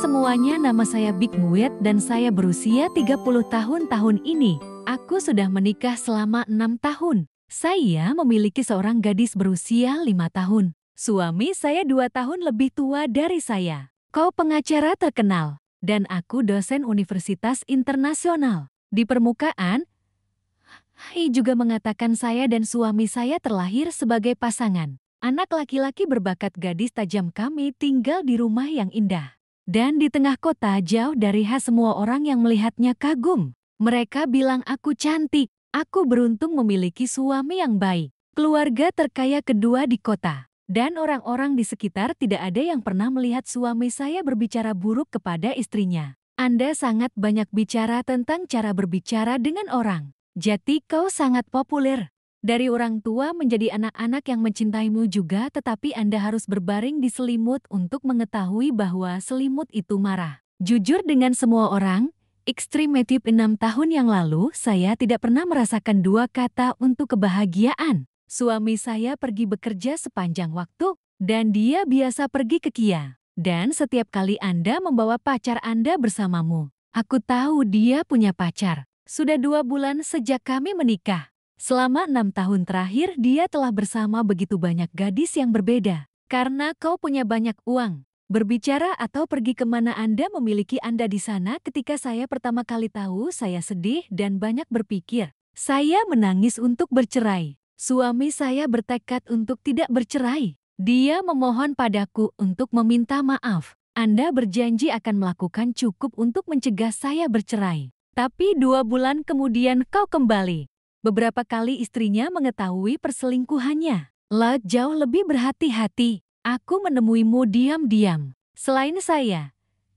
semuanya, nama saya Big Muet dan saya berusia 30 tahun ini. Aku sudah menikah selama 6 tahun. Saya memiliki seorang gadis berusia 5 tahun. Suami saya 2 tahun lebih tua dari saya. Kau pengacara terkenal, dan aku dosen universitas internasional. Di permukaan, Hai juga mengatakan saya dan suami saya terlahir sebagai pasangan. Anak laki-laki berbakat gadis tajam kami tinggal di rumah yang indah. Dan di tengah kota jauh dari semua orang yang melihatnya kagum. Mereka bilang aku cantik. Aku beruntung memiliki suami yang baik. Keluarga terkaya kedua di kota. Dan orang-orang di sekitar tidak ada yang pernah melihat suami saya berbicara buruk kepada istrinya. Anda sangat banyak bicara tentang cara berbicara dengan orang. Jadi kau sangat populer. Dari orang tua menjadi anak-anak yang mencintaimu juga, tetapi Anda harus berbaring di selimut untuk mengetahui bahwa selimut itu marah. Jujur dengan semua orang, ekstremetif 6 tahun yang lalu, saya tidak pernah merasakan dua kata untuk kebahagiaan. Suami saya pergi bekerja sepanjang waktu, dan dia biasa pergi ke Kia. Dan setiap kali Anda membawa pacar Anda bersamamu, aku tahu dia punya pacar. Sudah 2 bulan sejak kami menikah. Selama 6 tahun terakhir, dia telah bersama begitu banyak gadis yang berbeda. Karena kau punya banyak uang. Berbicara atau pergi kemana Anda memiliki Anda di sana. Ketika saya pertama kali tahu, saya sedih dan banyak berpikir. Saya menangis untuk bercerai. Suami saya bertekad untuk tidak bercerai. Dia memohon padaku untuk meminta maaf. Anda berjanji akan melakukan cukup untuk mencegah saya bercerai. Tapi 2 bulan kemudian kau kembali. Beberapa kali istrinya mengetahui perselingkuhannya. Laut jauh lebih berhati-hati. Aku menemuimu diam-diam. Selain saya,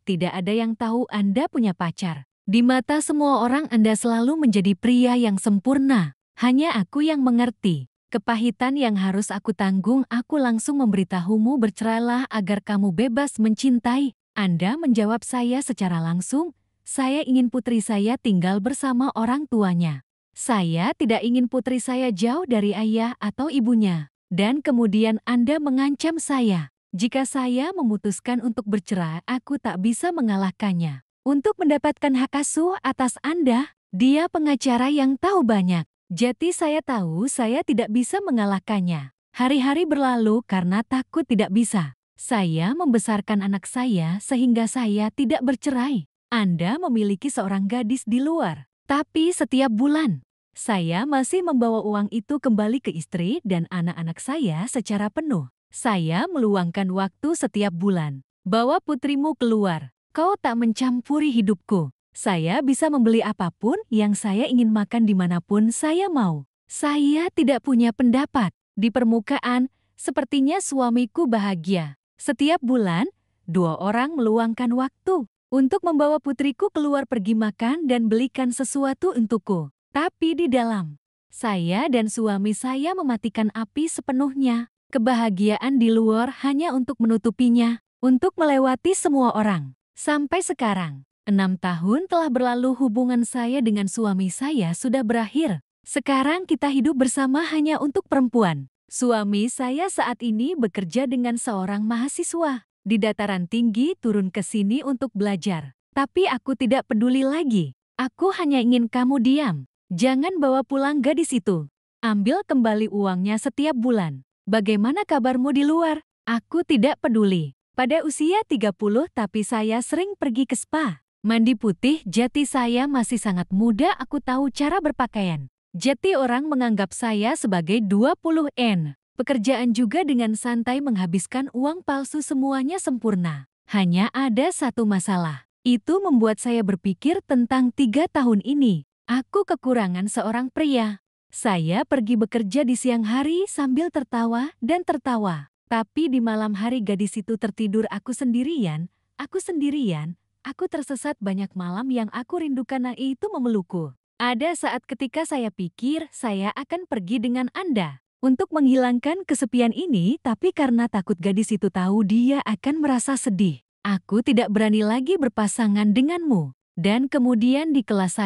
tidak ada yang tahu Anda punya pacar. Di mata semua orang Anda selalu menjadi pria yang sempurna. Hanya aku yang mengerti. Kepahitan yang harus aku tanggung, aku langsung memberitahumu bercerailah agar kamu bebas mencintai. Anda menjawab saya secara langsung, saya ingin putri saya tinggal bersama orang tuanya. Saya tidak ingin putri saya jauh dari ayah atau ibunya. Dan kemudian Anda mengancam saya. Jika saya memutuskan untuk bercerai, aku tak bisa mengalahkannya. Untuk mendapatkan hak asuh atas Anda, dia pengacara yang tahu banyak. Jadi saya tahu saya tidak bisa mengalahkannya. Hari-hari berlalu karena takut tidak bisa. Saya membesarkan anak saya sehingga saya tidak bercerai. Anda memiliki seorang gadis di luar. Tapi setiap bulan, saya masih membawa uang itu kembali ke istri dan anak-anak saya secara penuh. Saya meluangkan waktu setiap bulan. Bawa putrimu keluar. Kau tak mencampuri hidupku. Saya bisa membeli apapun yang saya ingin makan dimanapun saya mau. Saya tidak punya pendapat. Di permukaan, sepertinya suamiku bahagia. Setiap bulan, 2 orang meluangkan waktu untuk membawa putriku keluar pergi makan dan belikan sesuatu untukku. Tapi di dalam, saya dan suami saya mematikan api sepenuhnya. Kebahagiaan di luar hanya untuk menutupinya, untuk melewati semua orang. Sampai sekarang, 6 tahun telah berlalu, hubungan saya dengan suami saya sudah berakhir. Sekarang kita hidup bersama hanya untuk perempuan. Suami saya saat ini bekerja dengan seorang mahasiswa. Di dataran tinggi turun ke sini untuk belajar. Tapi aku tidak peduli lagi. Aku hanya ingin kamu diam. Jangan bawa pulang gadis itu. Ambil kembali uangnya setiap bulan. Bagaimana kabarmu di luar? Aku tidak peduli. Pada usia 30 tapi saya sering pergi ke spa. Mandi putih, jadi saya masih sangat muda, aku tahu cara berpakaian. Jadi orang menganggap saya sebagai 20N. Pekerjaan juga dengan santai menghabiskan uang palsu, semuanya sempurna. Hanya ada satu masalah. Itu membuat saya berpikir tentang 3 tahun ini. Aku kekurangan seorang pria. Saya pergi bekerja di siang hari sambil tertawa dan tertawa. Tapi di malam hari gadis itu tertidur, aku sendirian. Aku tersesat, banyak malam yang aku rindukan, itu memelukku. Ada saat ketika saya pikir saya akan pergi dengan Anda untuk menghilangkan kesepian ini, tapi karena takut gadis itu tahu dia akan merasa sedih. Aku tidak berani lagi berpasangan denganmu. Dan kemudian di kelas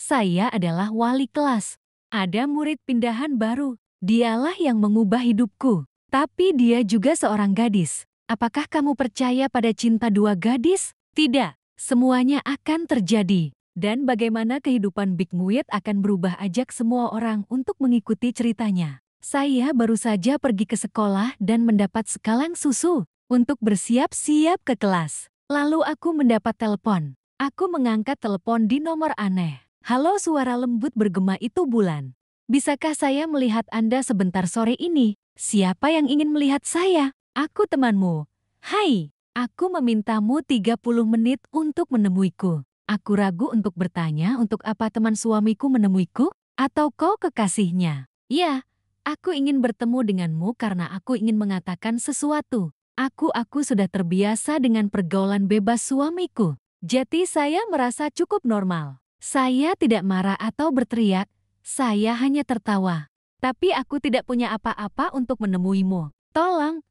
saya adalah wali kelas. Ada murid pindahan baru. Dialah yang mengubah hidupku. Tapi dia juga seorang gadis. Apakah kamu percaya pada cinta dua gadis? Tidak, semuanya akan terjadi. Dan bagaimana kehidupan Big Muit akan berubah ajak semua orang untuk mengikuti ceritanya. Saya baru saja pergi ke sekolah dan mendapat sekalang susu untuk bersiap-siap ke kelas. Lalu aku mendapat telepon. Aku mengangkat telepon di nomor aneh. Halo, suara lembut bergema itu Bulan. Bisakah saya melihat Anda sebentar sore ini? Siapa yang ingin melihat saya? Aku temanmu. Hai, aku memintamu 30 menit untuk menemuiku. Aku ragu untuk bertanya untuk apa teman suamiku menemuiku, atau kau kekasihnya. Ya, aku ingin bertemu denganmu karena aku ingin mengatakan sesuatu. Aku sudah terbiasa dengan pergaulan bebas suamiku. Jadi saya merasa cukup normal. Saya tidak marah atau berteriak, saya hanya tertawa. Tapi aku tidak punya apa-apa untuk menemuimu. Tolong,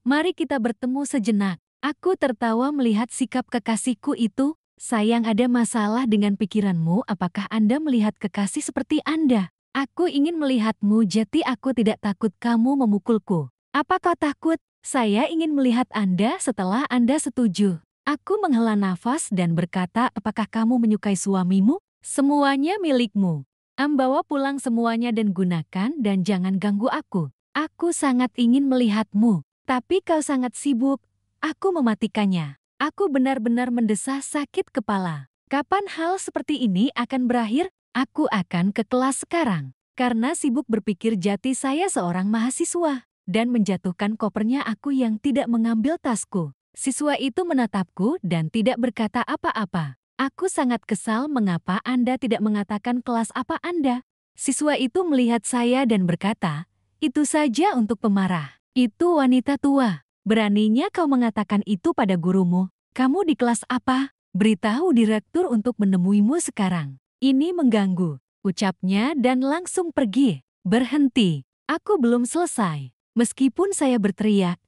mari kita bertemu sejenak. Aku tertawa melihat sikap kekasihku itu. Sayang, ada masalah dengan pikiranmu. Apakah Anda melihat kekasih seperti Anda? Aku ingin melihatmu, jadi aku tidak takut kamu memukulku. Apa kau takut? Saya ingin melihat Anda setelah Anda setuju. Aku menghela nafas dan berkata, apakah kamu menyukai suamimu? Semuanya milikmu. Bawa pulang semuanya dan gunakan dan jangan ganggu aku. Aku sangat ingin melihatmu, tapi kau sangat sibuk. Aku mematikannya. Aku benar-benar mendesah sakit kepala. Kapan hal seperti ini akan berakhir? Aku akan ke kelas sekarang. Karena sibuk berpikir jati saya seorang mahasiswa. Dan menjatuhkan kopernya aku yang tidak mengambil tasku. Siswa itu menatapku dan tidak berkata apa-apa. Aku sangat kesal mengapa Anda tidak mengatakan kelas apa Anda. Siswa itu melihat saya dan berkata, itu saja untuk pemarah. Itu wanita tua. Beraninya kau mengatakan itu pada gurumu. Kamu di kelas apa? Beritahu direktur untuk menemuimu sekarang. Ini mengganggu, ucapnya dan langsung pergi. Berhenti. Aku belum selesai. Meskipun saya berteriak,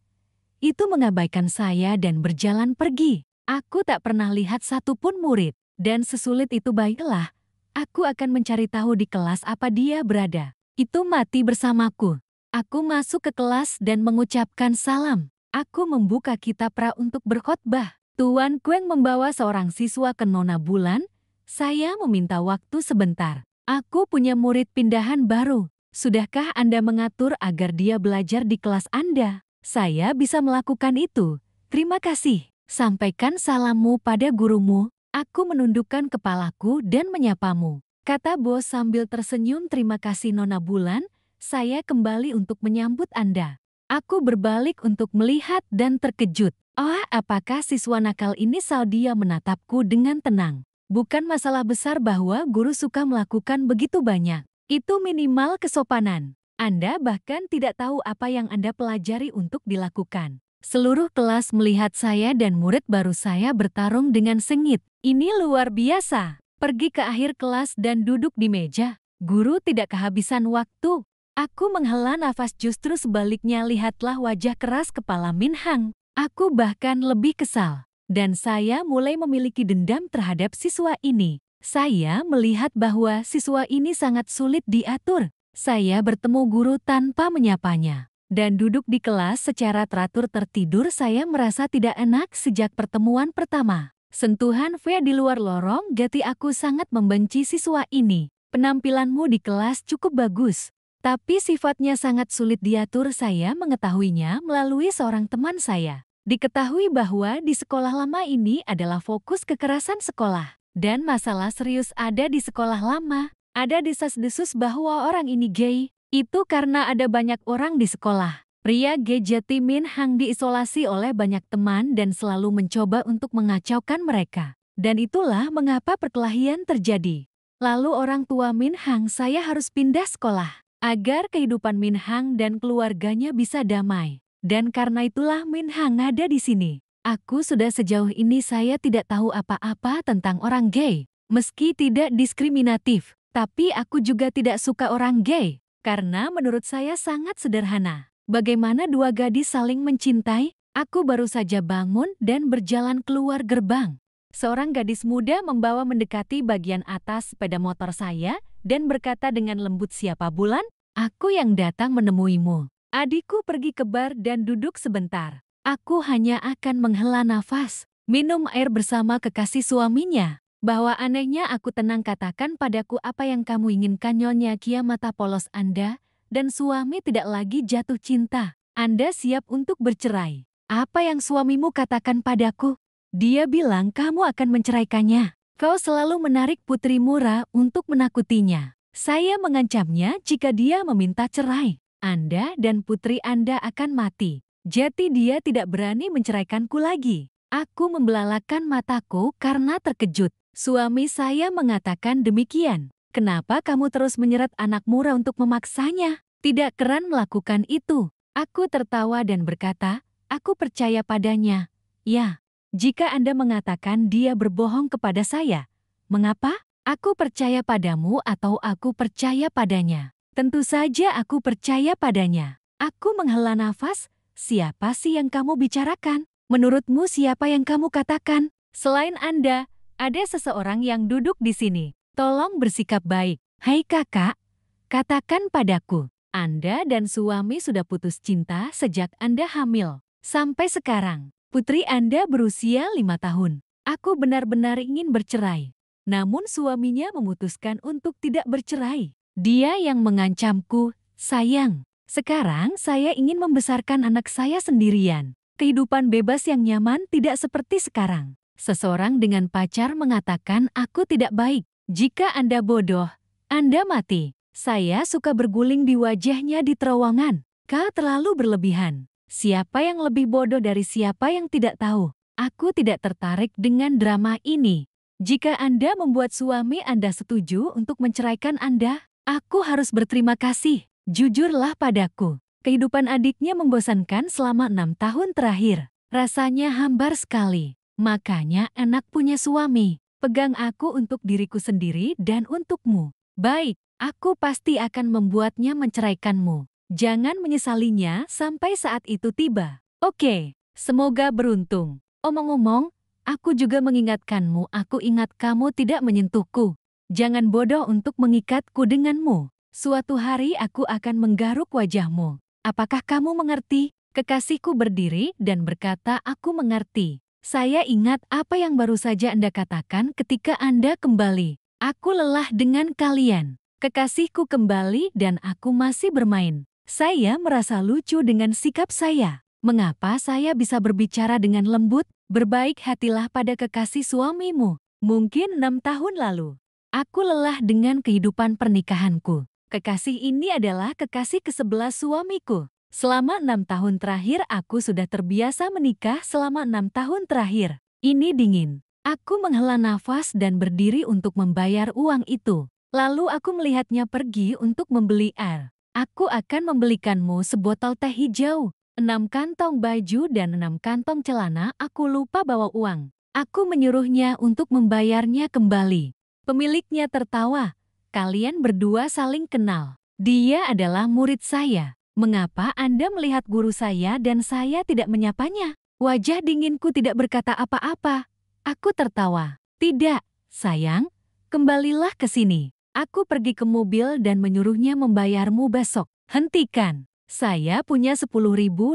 itu mengabaikan saya dan berjalan pergi. Aku tak pernah lihat satupun murid. Dan sesulit itu baiklah, aku akan mencari tahu di kelas apa dia berada. Itu mati bersamaku. Aku masuk ke kelas dan mengucapkan salam. Aku membuka kitab Ra untuk berkhotbah. Tuan Kueng membawa seorang siswa ke Nona Bulan. Saya meminta waktu sebentar. Aku punya murid pindahan baru. Sudahkah Anda mengatur agar dia belajar di kelas Anda? Saya bisa melakukan itu. Terima kasih. Sampaikan salammu pada gurumu. Aku menundukkan kepalaku dan menyapamu. Kata bos sambil tersenyum. Terima kasih Nona Bulan. Saya kembali untuk menyambut Anda. Aku berbalik untuk melihat dan terkejut. Oh, apakah siswa nakal ini? Dia menatapku dengan tenang. Bukan masalah besar bahwa guru suka melakukan begitu banyak. Itu minimal kesopanan. Anda bahkan tidak tahu apa yang Anda pelajari untuk dilakukan. Seluruh kelas melihat saya dan murid baru saya bertarung dengan sengit. Ini luar biasa. Pergi ke akhir kelas dan duduk di meja. Guru tidak kehabisan waktu. Aku menghela nafas, justru sebaliknya lihatlah wajah keras kepala Min Hang. Aku bahkan lebih kesal. Dan saya mulai memiliki dendam terhadap siswa ini. Saya melihat bahwa siswa ini sangat sulit diatur. Saya bertemu guru tanpa menyapanya. Dan duduk di kelas secara teratur tertidur. Saya merasa tidak enak sejak pertemuan pertama. Sentuhan V di luar lorong gati. Aku sangat membenci siswa ini. Penampilanmu di kelas cukup bagus. Tapi sifatnya sangat sulit diatur. Saya mengetahuinya melalui seorang teman saya. Diketahui bahwa di sekolah lama ini adalah fokus kekerasan sekolah. Dan masalah serius ada di sekolah lama. Ada desas-desus bahwa orang ini gay. Itu karena ada banyak orang di sekolah. Pria gay jati Min Hang diisolasi oleh banyak teman dan selalu mencoba untuk mengacaukan mereka. Dan itulah mengapa perkelahian terjadi. Lalu orang tua Min Hang, saya harus pindah sekolah agar kehidupan Min Hang dan keluarganya bisa damai. Dan karena itulah Min Hang ada di sini. Aku sudah sejauh ini saya tidak tahu apa-apa tentang orang gay. Meski tidak diskriminatif, tapi aku juga tidak suka orang gay. Karena menurut saya sangat sederhana. Bagaimana dua gadis saling mencintai? Aku baru saja bangun dan berjalan keluar gerbang. Seorang gadis muda membawa mendekati bagian atas sepeda motor saya dan berkata dengan lembut, siapa Bulan? Aku yang datang menemuimu. Adikku pergi ke bar dan duduk sebentar. Aku hanya akan menghela nafas, minum air bersama kekasih suaminya. Bahwa anehnya aku tenang katakan padaku apa yang kamu inginkan Nyonya Kia mata polos Anda, dan suami tidak lagi jatuh cinta. Anda siap untuk bercerai. Apa yang suamimu katakan padaku? Dia bilang kamu akan menceraikannya. Kau selalu menarik Putri Mura untuk menakutinya. Saya mengancamnya jika dia meminta cerai. Anda dan putri Anda akan mati. Jadi dia tidak berani menceraikanku lagi. Aku membelalakan mataku karena terkejut. Suami saya mengatakan demikian. Kenapa kamu terus menyeret anak Mura untuk memaksanya? Tidak keren melakukan itu. Aku tertawa dan berkata, aku percaya padanya. Ya, jika Anda mengatakan dia berbohong kepada saya, mengapa? Aku percaya padamu atau aku percaya padanya? Tentu saja aku percaya padanya. Aku menghela nafas. Siapa sih yang kamu bicarakan? Menurutmu siapa yang kamu katakan? Selain Anda, ada seseorang yang duduk di sini. Tolong bersikap baik. Hai kakak, katakan padaku. Anda dan suami sudah putus cinta sejak Anda hamil. Sampai sekarang, putri Anda berusia 5 tahun. Aku benar-benar ingin bercerai. Namun suaminya memutuskan untuk tidak bercerai. Dia yang mengancamku, sayang. Sekarang saya ingin membesarkan anak saya sendirian. Kehidupan bebas yang nyaman tidak seperti sekarang. Seseorang dengan pacar mengatakan aku tidak baik. Jika Anda bodoh, Anda mati. Saya suka berguling di wajahnya di terowongan. Kau terlalu berlebihan. Siapa yang lebih bodoh dari siapa yang tidak tahu? Aku tidak tertarik dengan drama ini. Jika Anda membuat suami Anda setuju untuk menceraikan Anda, aku harus berterima kasih. Jujurlah padaku. Kehidupan adiknya membosankan selama 6 tahun terakhir. Rasanya hambar sekali. Makanya enak punya suami. Pegang aku untuk diriku sendiri dan untukmu. Baik, aku pasti akan membuatnya menceraikanmu. Jangan menyesalinya sampai saat itu tiba. Oke, semoga beruntung. Omong-omong, aku juga mengingatkanmu, aku ingat kamu tidak menyentuhku. Jangan bodoh untuk mengikatku denganmu. Suatu hari aku akan menggaruk wajahmu. Apakah kamu mengerti? Kekasihku berdiri dan berkata, aku mengerti. Saya ingat apa yang baru saja Anda katakan ketika Anda kembali. Aku lelah dengan kalian. Kekasihku kembali dan aku masih bermain. Saya merasa lucu dengan sikap saya. Mengapa saya bisa berbicara dengan lembut? Berbaik hatilah pada kekasih suamimu. Mungkin 6 tahun lalu. Aku lelah dengan kehidupan pernikahanku. Kekasih ini adalah kekasih ke-11 suamiku. Selama 6 tahun terakhir aku sudah terbiasa menikah selama 6 tahun terakhir. Ini dingin. Aku menghela nafas dan berdiri untuk membayar uang itu. Lalu aku melihatnya pergi untuk membeli air. Aku akan membelikanmu sebotol teh hijau, 6 kantong baju dan 6 kantong celana. Aku lupa bawa uang. Aku menyuruhnya untuk membayarnya kembali. Pemiliknya tertawa. Kalian berdua saling kenal. Dia adalah murid saya. Mengapa Anda melihat guru saya dan saya tidak menyapanya? Wajah dinginku tidak berkata apa-apa. Aku tertawa. Tidak, sayang. Kembalilah ke sini. Aku pergi ke mobil dan menyuruhnya membayarmu besok. Hentikan. Saya punya 10.000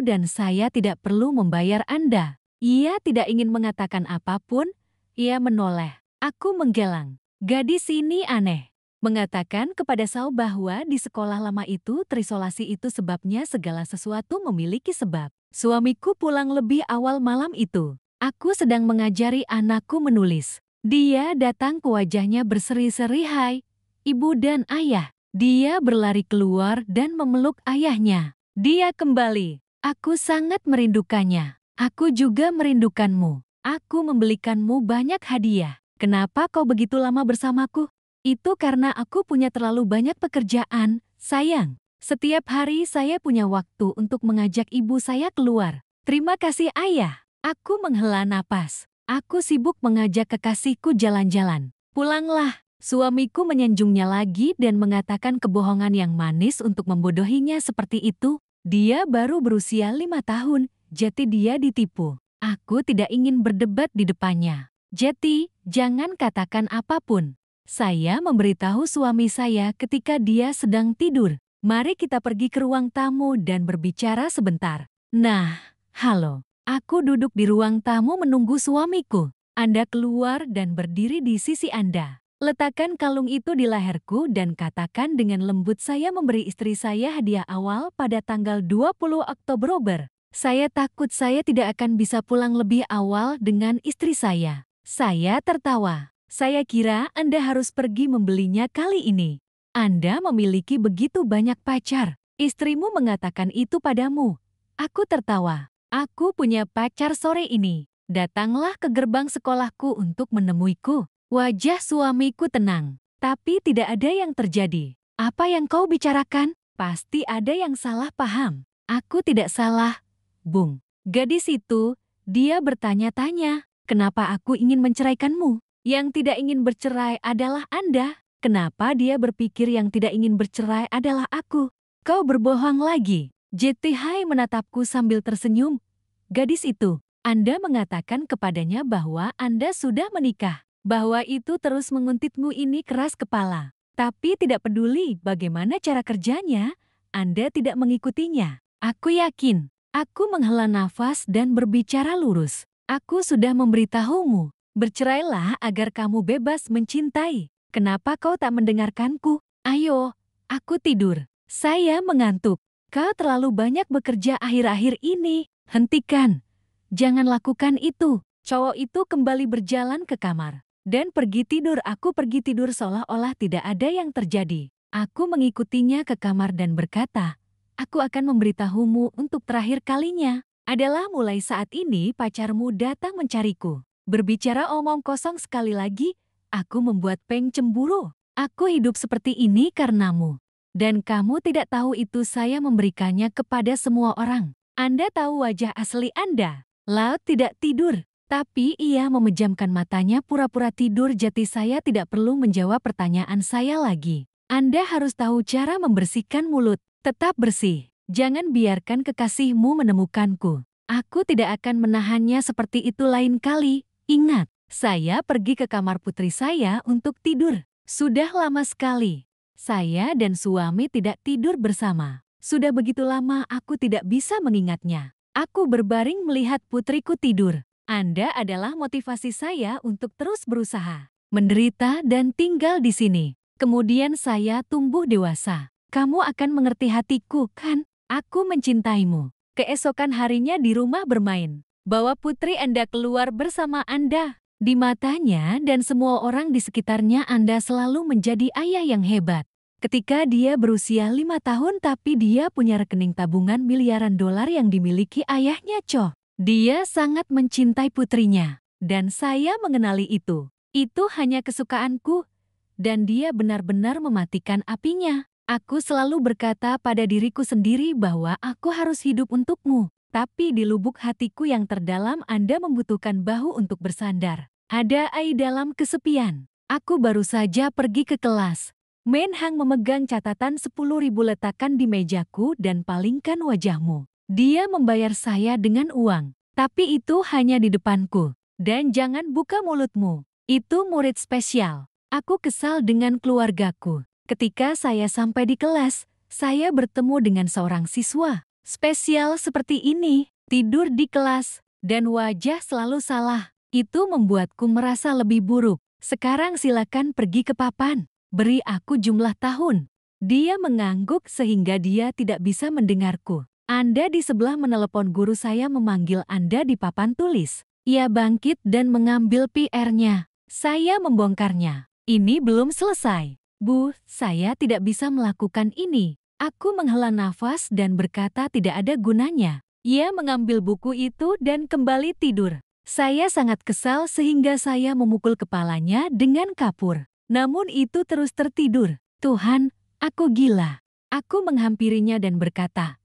dan saya tidak perlu membayar Anda. Ia tidak ingin mengatakan apapun. Ia menoleh. Aku menggelang. Gadis ini aneh. Mengatakan kepada Sao bahwa di sekolah lama itu terisolasi itu sebabnya segala sesuatu memiliki sebab. Suamiku pulang lebih awal malam itu. Aku sedang mengajari anakku menulis. Dia datang ke wajahnya berseri-seri, hai, ibu dan ayah. Dia berlari keluar dan memeluk ayahnya. Dia kembali. Aku sangat merindukannya. Aku juga merindukanmu. Aku membelikanmu banyak hadiah. Kenapa kau begitu lama bersamaku? Itu karena aku punya terlalu banyak pekerjaan, sayang. Setiap hari saya punya waktu untuk mengajak ibu saya keluar. Terima kasih ayah. Aku menghela napas. Aku sibuk mengajak kekasihku jalan-jalan. Pulanglah. Suamiku menyanjungnya lagi dan mengatakan kebohongan yang manis untuk membodohinya seperti itu. Dia baru berusia 5 tahun, jadi dia ditipu. Aku tidak ingin berdebat di depannya. Jadi, jangan katakan apapun. Saya memberitahu suami saya ketika dia sedang tidur. Mari kita pergi ke ruang tamu dan berbicara sebentar. Nah, halo. Aku duduk di ruang tamu menunggu suamiku. Anda keluar dan berdiri di sisi Anda. Letakkan kalung itu di leherku dan katakan dengan lembut, saya memberi istri saya hadiah awal pada tanggal 20 Oktober. Saya takut saya tidak akan bisa pulang lebih awal dengan istri saya. Saya tertawa. Saya kira Anda harus pergi membelinya kali ini. Anda memiliki begitu banyak pacar. Istrimu mengatakan itu padamu. Aku tertawa. Aku punya pacar sore ini. Datanglah ke gerbang sekolahku untuk menemuiku. Wajah suamiku tenang, tapi tidak ada yang terjadi. Apa yang kau bicarakan? Pasti ada yang salah paham. Aku tidak salah, Bung. Gadis itu, dia bertanya-tanya, kenapa aku ingin menceraikanmu? Yang tidak ingin bercerai adalah Anda. Kenapa dia berpikir yang tidak ingin bercerai adalah aku? Kau berbohong lagi. JTH menatapku sambil tersenyum. Gadis itu, Anda mengatakan kepadanya bahwa Anda sudah menikah. Bahwa itu terus menguntitmu, ini keras kepala. Tapi tidak peduli bagaimana cara kerjanya, Anda tidak mengikutinya. Aku yakin. Aku menghela nafas dan berbicara lurus. Aku sudah memberitahumu. Bercerailah agar kamu bebas mencintai. Kenapa kau tak mendengarkanku? Ayo, aku tidur. Saya mengantuk. Kau terlalu banyak bekerja akhir-akhir ini. Hentikan. Jangan lakukan itu. Cowok itu kembali berjalan ke kamar dan pergi tidur. Aku pergi tidur seolah-olah tidak ada yang terjadi. Aku mengikutinya ke kamar dan berkata, aku akan memberitahumu untuk terakhir kalinya. Adalah mulai saat ini pacarmu datang mencariku. Berbicara omong kosong sekali lagi, aku membuat Peng cemburu. Aku hidup seperti ini karenamu. Dan kamu tidak tahu itu, saya memberikannya kepada semua orang. Anda tahu wajah asli Anda. Laut tidak tidur. Tapi ia memejamkan matanya pura-pura tidur. Jati saya tidak perlu menjawab pertanyaan saya lagi. Anda harus tahu cara membersihkan mulut. Tetap bersih. Jangan biarkan kekasihmu menemukanku. Aku tidak akan menahannya seperti itu lain kali. Ingat, saya pergi ke kamar putri saya untuk tidur. Sudah lama sekali. Saya dan suami tidak tidur bersama. Sudah begitu lama aku tidak bisa mengingatnya. Aku berbaring melihat putriku tidur. Anda adalah motivasi saya untuk terus berusaha, menderita dan tinggal di sini. Kemudian saya tumbuh dewasa. Kamu akan mengerti hatiku, kan? Aku mencintaimu. Keesokan harinya di rumah bermain. Bawa putri Anda keluar bersama Anda. Di matanya dan semua orang di sekitarnya Anda selalu menjadi ayah yang hebat. Ketika dia berusia 5 tahun tapi dia punya rekening tabungan miliaran dolar yang dimiliki ayahnya, Cho. Dia sangat mencintai putrinya, dan saya mengenali itu. Itu hanya kesukaanku, dan dia benar-benar mematikan apinya. Aku selalu berkata pada diriku sendiri bahwa aku harus hidup untukmu. Tapi di lubuk hatiku yang terdalam Anda membutuhkan bahu untuk bersandar. Ada ai dalam kesepian. Aku baru saja pergi ke kelas. Menhang memegang catatan 10.000, letakkan di mejaku dan palingkan wajahmu. Dia membayar saya dengan uang, tapi itu hanya di depanku. Dan jangan buka mulutmu. Itu murid spesial. Aku kesal dengan keluargaku. Ketika saya sampai di kelas, saya bertemu dengan seorang siswa spesial seperti ini, tidur di kelas, dan wajah selalu salah. Itu membuatku merasa lebih buruk. Sekarang silakan pergi ke papan. Beri aku jumlah tahun. Dia mengangguk sehingga dia tidak bisa mendengarku. Anda di sebelah menelepon guru saya memanggil Anda di papan tulis. Ia bangkit dan mengambil PR-nya. Saya membongkarnya. Ini belum selesai. Bu, saya tidak bisa melakukan ini. Aku menghela nafas dan berkata tidak ada gunanya. Ia mengambil buku itu dan kembali tidur. Saya sangat kesal sehingga saya memukul kepalanya dengan kapur. Namun itu terus tertidur. Tuhan, aku gila. Aku menghampirinya dan berkata,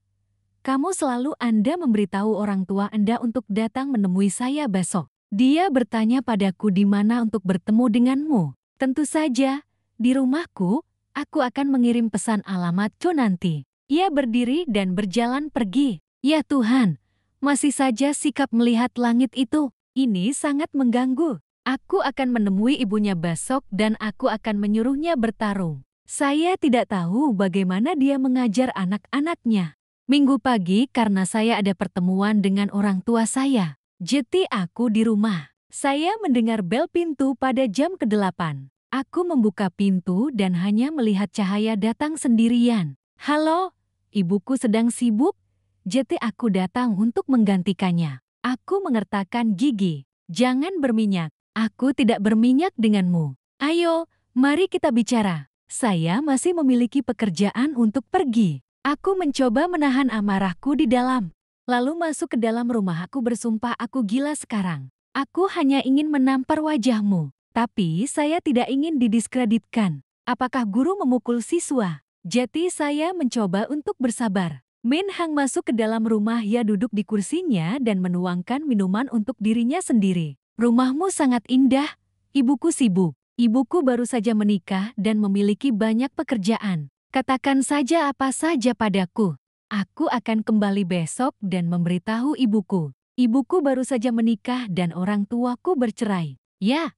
kamu selalu Anda memberitahu orang tua Anda untuk datang menemui saya besok. Dia bertanya padaku di mana untuk bertemu denganmu. Tentu saja, di rumahku. Aku akan mengirim pesan alamatku nanti. Ia berdiri dan berjalan pergi. Ya Tuhan, masih saja sikap melihat langit itu. Ini sangat mengganggu. Aku akan menemui ibunya besok dan aku akan menyuruhnya bertarung. Saya tidak tahu bagaimana dia mengajar anak-anaknya. Minggu pagi karena saya ada pertemuan dengan orang tua saya. Jadi aku di rumah. Saya mendengar bel pintu pada jam ke-8. Aku membuka pintu dan hanya melihat cahaya datang sendirian. Halo, ibuku sedang sibuk. Jadi aku datang untuk menggantikannya. Aku mengertakkan gigi. Jangan berminyak. Aku tidak berminyak denganmu. Ayo, mari kita bicara. Saya masih memiliki pekerjaan untuk pergi. Aku mencoba menahan amarahku di dalam. Lalu masuk ke dalam rumah. Aku bersumpah aku gila sekarang. Aku hanya ingin menampar wajahmu. Tapi saya tidak ingin didiskreditkan. Apakah guru memukul siswa? Jadi saya mencoba untuk bersabar. Min Hang masuk ke dalam rumah. Ia duduk di kursinya dan menuangkan minuman untuk dirinya sendiri. Rumahmu sangat indah. Ibuku sibuk. Ibuku baru saja menikah dan memiliki banyak pekerjaan. Katakan saja apa saja padaku. Aku akan kembali besok dan memberitahu ibuku. Ibuku baru saja menikah dan orang tuaku bercerai. Ya,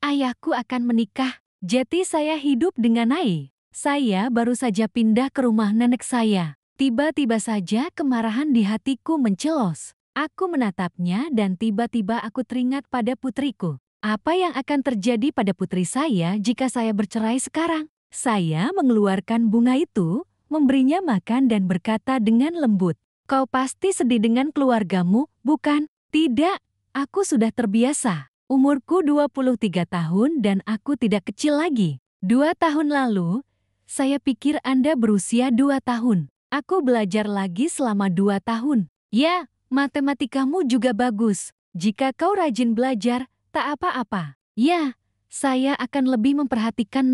ayahku akan menikah. Jadi saya hidup dengan Ai. Saya baru saja pindah ke rumah nenek saya. Tiba-tiba saja kemarahan di hatiku mencelos. Aku menatapnya dan tiba-tiba aku teringat pada putriku. Apa yang akan terjadi pada putri saya jika saya bercerai sekarang? Saya mengeluarkan bunga itu, memberinya makan dan berkata dengan lembut, "Kau pasti sedih dengan keluargamu, bukan?" "Tidak, aku sudah terbiasa. Umurku 23 tahun dan aku tidak kecil lagi. 2 tahun lalu, saya pikir Anda berusia 2 tahun. Aku belajar lagi selama 2 tahun. Ya, matematikamu juga bagus. Jika kau rajin belajar, tak apa-apa. Ya, saya akan lebih memperhatikan.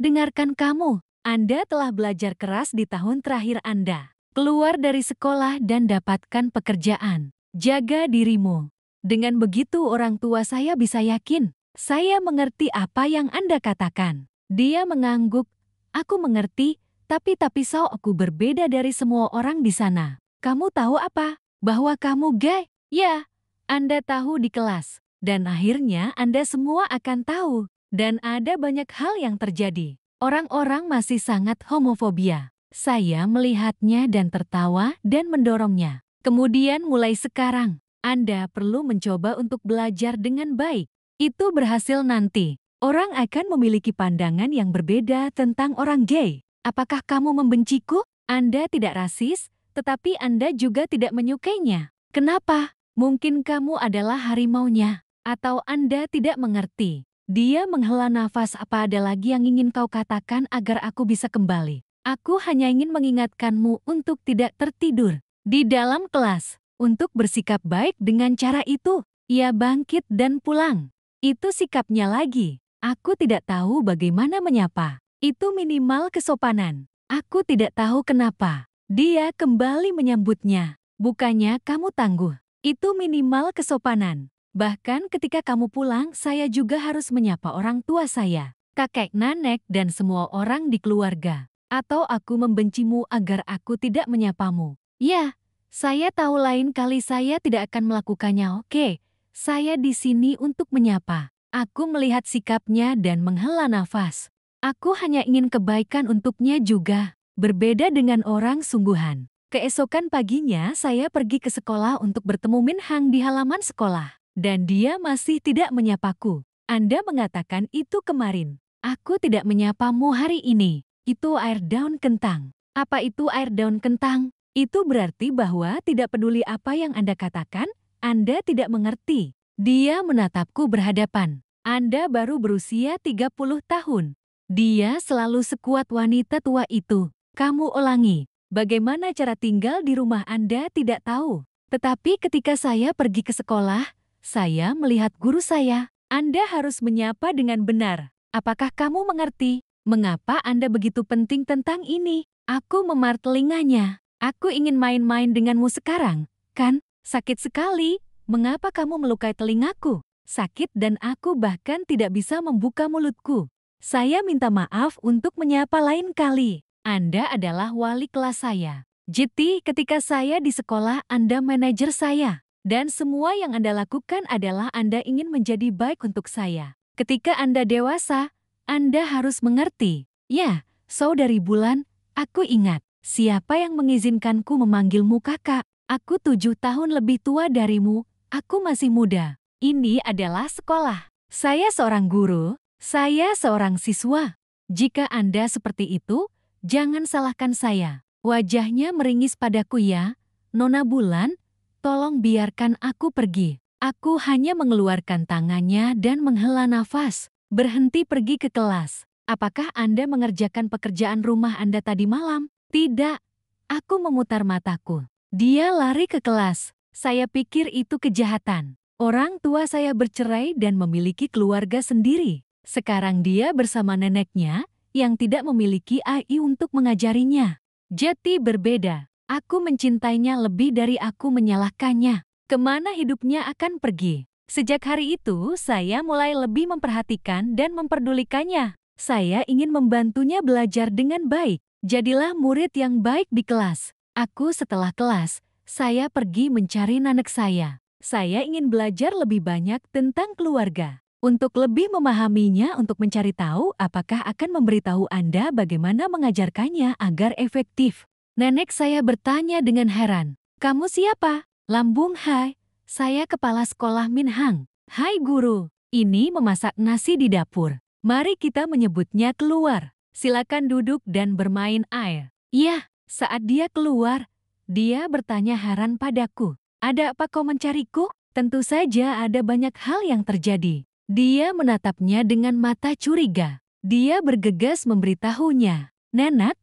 Dengarkan kamu. Anda telah belajar keras di tahun terakhir Anda. Keluar dari sekolah dan dapatkan pekerjaan. Jaga dirimu. Dengan begitu orang tua saya bisa yakin. Saya mengerti apa yang Anda katakan. Dia mengangguk. Aku mengerti, tapi aku berbeda dari semua orang di sana. Kamu tahu apa? Bahwa kamu gay? Ya, Anda tahu di kelas. Dan akhirnya Anda semua akan tahu. Dan ada banyak hal yang terjadi. Orang-orang masih sangat homofobia. Saya melihatnya dan tertawa dan mendorongnya. Kemudian mulai sekarang, Anda perlu mencoba untuk belajar dengan baik. Itu berhasil nanti. Orang akan memiliki pandangan yang berbeda tentang orang gay. Apakah kamu membenciku? Anda tidak rasis, tetapi Anda juga tidak menyukainya. Kenapa? Mungkin kamu adalah harimaunya. Atau Anda tidak mengerti. Dia menghela nafas. Apa ada lagi yang ingin kau katakan agar aku bisa kembali? Aku hanya ingin mengingatkanmu untuk tidak tertidur di dalam kelas, untuk bersikap baik dengan cara itu. Ia bangkit dan pulang. Itu sikapnya lagi. Aku tidak tahu bagaimana menyapa. Itu minimal kesopanan. Aku tidak tahu kenapa. Dia kembali menyambutnya. Bukannya kamu tangguh. Itu minimal kesopanan. Bahkan ketika kamu pulang, saya juga harus menyapa orang tua saya, kakek, nenek, dan semua orang di keluarga. Atau aku membencimu agar aku tidak menyapamu. Ya, saya tahu lain kali saya tidak akan melakukannya. Oke, saya di sini untuk menyapa. Aku melihat sikapnya dan menghela nafas. Aku hanya ingin kebaikan untuknya juga. Berbeda dengan orang sungguhan. Keesokan paginya saya pergi ke sekolah untuk bertemu Min Hang di halaman sekolah. Dan dia masih tidak menyapaku. Anda mengatakan itu kemarin. Aku tidak menyapamu hari ini. Itu air daun kentang. Apa itu air daun kentang? Itu berarti bahwa tidak peduli apa yang Anda katakan, Anda tidak mengerti. Dia menatapku berhadapan. Anda baru berusia 30 tahun. Dia selalu sekuat wanita tua itu. Kamu ulangi. Bagaimana cara tinggal di rumah Anda tidak tahu. Tetapi ketika saya pergi ke sekolah, saya melihat guru saya. Anda harus menyapa dengan benar. Apakah kamu mengerti? Mengapa Anda begitu penting tentang ini? Aku memar telinganya. Aku ingin main-main denganmu sekarang, kan? Sakit sekali. Mengapa kamu melukai telingaku? Sakit dan aku bahkan tidak bisa membuka mulutku. Saya minta maaf untuk menyapa lain kali. Anda adalah wali kelas saya. Jadi ketika saya di sekolah Anda manajer saya. Dan semua yang Anda lakukan adalah Anda ingin menjadi baik untuk saya. Ketika Anda dewasa, Anda harus mengerti. Ya, saudari Bulan, aku ingat. Siapa yang mengizinkanku memanggilmu kakak? Aku 7 tahun lebih tua darimu, aku masih muda. Ini adalah sekolah. Saya seorang guru, saya seorang siswa. Jika Anda seperti itu, jangan salahkan saya. Wajahnya meringis padaku ya, Nona Bulan, tolong biarkan aku pergi. Aku hanya mengeluarkan tangannya dan menghela nafas. Berhenti pergi ke kelas. Apakah Anda mengerjakan pekerjaan rumah Anda tadi malam? Tidak. Aku memutar mataku. Dia lari ke kelas. Saya pikir itu kejahatan. Orang tua saya bercerai dan memiliki keluarga sendiri. Sekarang dia bersama neneknya yang tidak memiliki AI untuk mengajarinya. Jadi berbeda. Aku mencintainya lebih dari aku menyalahkannya. Kemana hidupnya akan pergi? Sejak hari itu, saya mulai lebih memperhatikan dan memperdulikannya. Saya ingin membantunya belajar dengan baik. Jadilah murid yang baik di kelas. Aku setelah kelas, saya pergi mencari nenek saya. Saya ingin belajar lebih banyak tentang keluarga. Untuk lebih memahaminya untuk mencari tahu apakah akan memberitahu Anda bagaimana mengajarkannya agar efektif. Nenek saya bertanya dengan heran, "Kamu siapa?" "Lambung Hai, saya kepala sekolah Minhang." "Hai guru, ini memasak nasi di dapur. Mari kita menyebutnya keluar. Silakan duduk dan bermain air." "Iya." Saat dia keluar, dia bertanya heran padaku. "Ada apa kau mencariku?" Tentu saja ada banyak hal yang terjadi. Dia menatapnya dengan mata curiga. Dia bergegas memberitahunya. "Nenek,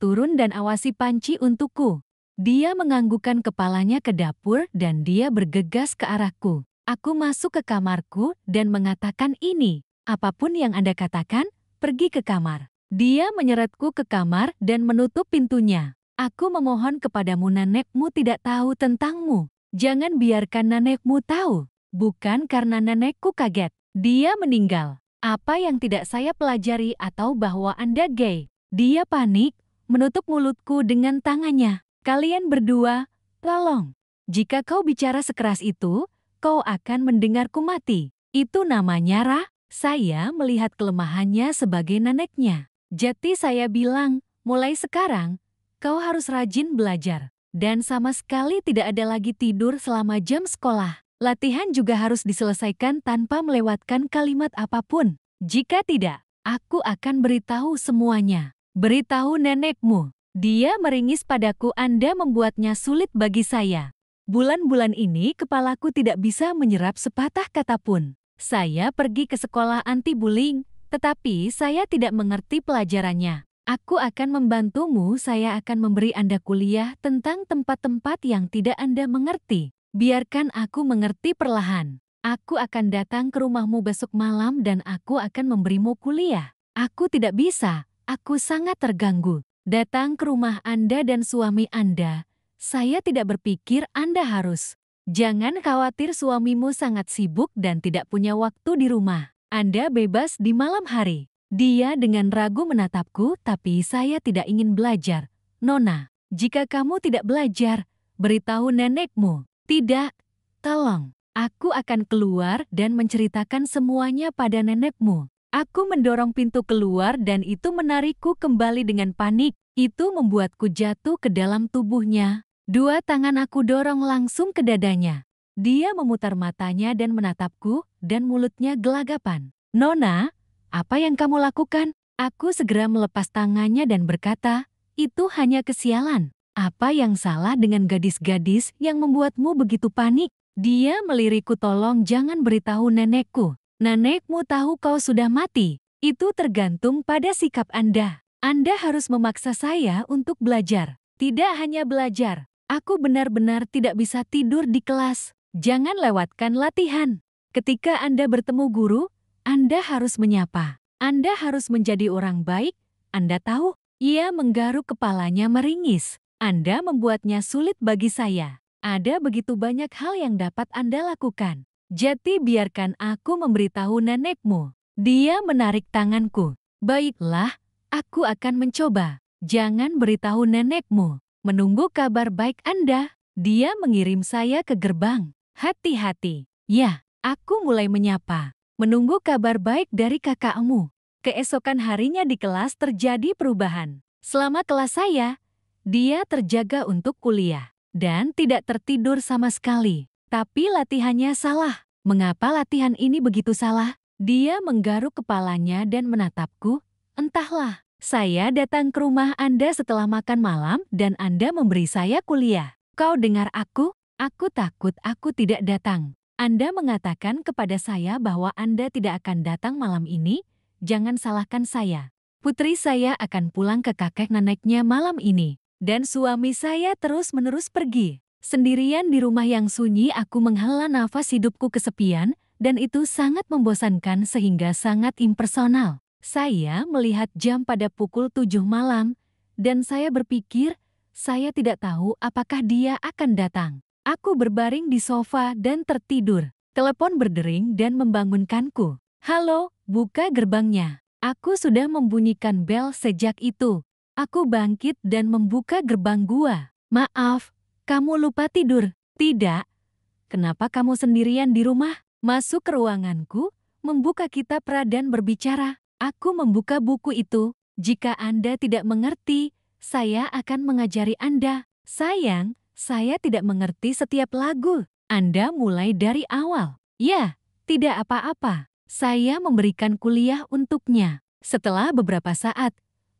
turun dan awasi panci untukku." Dia menganggukkan kepalanya ke dapur dan dia bergegas ke arahku. Aku masuk ke kamarku dan mengatakan ini. "Apapun yang Anda katakan, pergi ke kamar." Dia menyeretku ke kamar dan menutup pintunya. "Aku memohon kepadamu nenekmu tidak tahu tentangmu. Jangan biarkan nenekmu tahu." Bukan karena nenekku kaget. Dia meninggal. Apa yang tidak saya pelajari atau bahwa Anda gay. Dia panik, menutup mulutku dengan tangannya. "Kalian berdua, tolong. Jika kau bicara sekeras itu, kau akan mendengarku mati." Itu namanya Ra. Saya melihat kelemahannya sebagai neneknya. Jadi saya bilang, "Mulai sekarang, kau harus rajin belajar. Dan sama sekali tidak ada lagi tidur selama jam sekolah. Latihan juga harus diselesaikan tanpa melewatkan kalimat apapun. Jika tidak, aku akan beritahu semuanya. Beritahu nenekmu." Dia meringis padaku, "Anda membuatnya sulit bagi saya. Bulan-bulan ini kepalaku tidak bisa menyerap sepatah kata pun. Saya pergi ke sekolah anti-bullying, tetapi saya tidak mengerti pelajarannya. Aku akan membantumu, saya akan memberi Anda kuliah tentang tempat-tempat yang tidak Anda mengerti. Biarkan aku mengerti perlahan. Aku akan datang ke rumahmu besok malam dan aku akan memberimu kuliah." "Aku tidak bisa, aku sangat terganggu. Datang ke rumah Anda dan suami Anda. Saya tidak berpikir Anda harus. Jangan khawatir, suamimu sangat sibuk dan tidak punya waktu di rumah. Anda bebas di malam hari." Dia dengan ragu menatapku, tapi saya tidak ingin belajar. "Nona, jika kamu tidak belajar, beritahu nenekmu." "Tidak, tolong. Aku akan keluar dan menceritakan semuanya pada nenekmu." Aku mendorong pintu keluar dan itu menarikku kembali dengan panik. Itu membuatku jatuh ke dalam tubuhnya. 2 tangan aku dorong langsung ke dadanya. Dia memutar matanya dan menatapku dan mulutnya gelagapan. "Nona, apa yang kamu lakukan?" Aku segera melepas tangannya dan berkata, "Itu hanya kesialan. Apa yang salah dengan gadis-gadis yang membuatmu begitu panik?" Dia melirikku, "Tolong jangan beritahu nenekku. Nenekmu tahu kau sudah mati. Itu tergantung pada sikap Anda. Anda harus memaksa saya untuk belajar. Tidak hanya belajar. Aku benar-benar tidak bisa tidur di kelas. Jangan lewatkan latihan. Ketika Anda bertemu guru, Anda harus menyapa. Anda harus menjadi orang baik. Anda tahu?" Ia menggaruk kepalanya meringis. "Anda membuatnya sulit bagi saya. Ada begitu banyak hal yang dapat Anda lakukan. Jadi biarkan aku memberitahu nenekmu." Dia menarik tanganku. "Baiklah, aku akan mencoba. Jangan beritahu nenekmu. Menunggu kabar baik Anda." Dia mengirim saya ke gerbang. "Hati-hati." "Ya." Aku mulai menyapa. "Menunggu kabar baik dari kakakmu." Keesokan harinya di kelas terjadi perubahan. Selama kelas saya, Dia terjaga untuk kuliah dan tidak tertidur sama sekali. Tapi latihannya salah. Mengapa latihan ini begitu salah? Dia menggaruk kepalanya dan menatapku. Entahlah, saya datang ke rumah Anda setelah makan malam dan Anda memberi saya kuliah. Kau dengar aku? Aku takut aku tidak datang. Anda mengatakan kepada saya bahwa Anda tidak akan datang malam ini. Jangan salahkan saya. Putri saya akan pulang ke kakek neneknya malam ini. Dan suami saya terus-menerus pergi. Sendirian di rumah yang sunyi aku menghela nafas hidupku kesepian dan itu sangat membosankan sehingga sangat impersonal. Saya melihat jam pada pukul 7 malam dan saya berpikir saya tidak tahu apakah dia akan datang. Aku berbaring di sofa dan tertidur. Telepon berdering dan membangunkanku. Halo, buka gerbangnya. Aku sudah membunyikan bel sejak itu. Aku bangkit dan membuka gerbang gua. Maaf, kamu lupa tidur. Tidak. Kenapa kamu sendirian di rumah? Masuk ke ruanganku, membuka kitab dan berbicara. Aku membuka buku itu. Jika Anda tidak mengerti, saya akan mengajari Anda. Sayang, saya tidak mengerti setiap lagu. Anda mulai dari awal. Ya, tidak apa-apa. Saya memberikan kuliah untuknya. Setelah beberapa saat,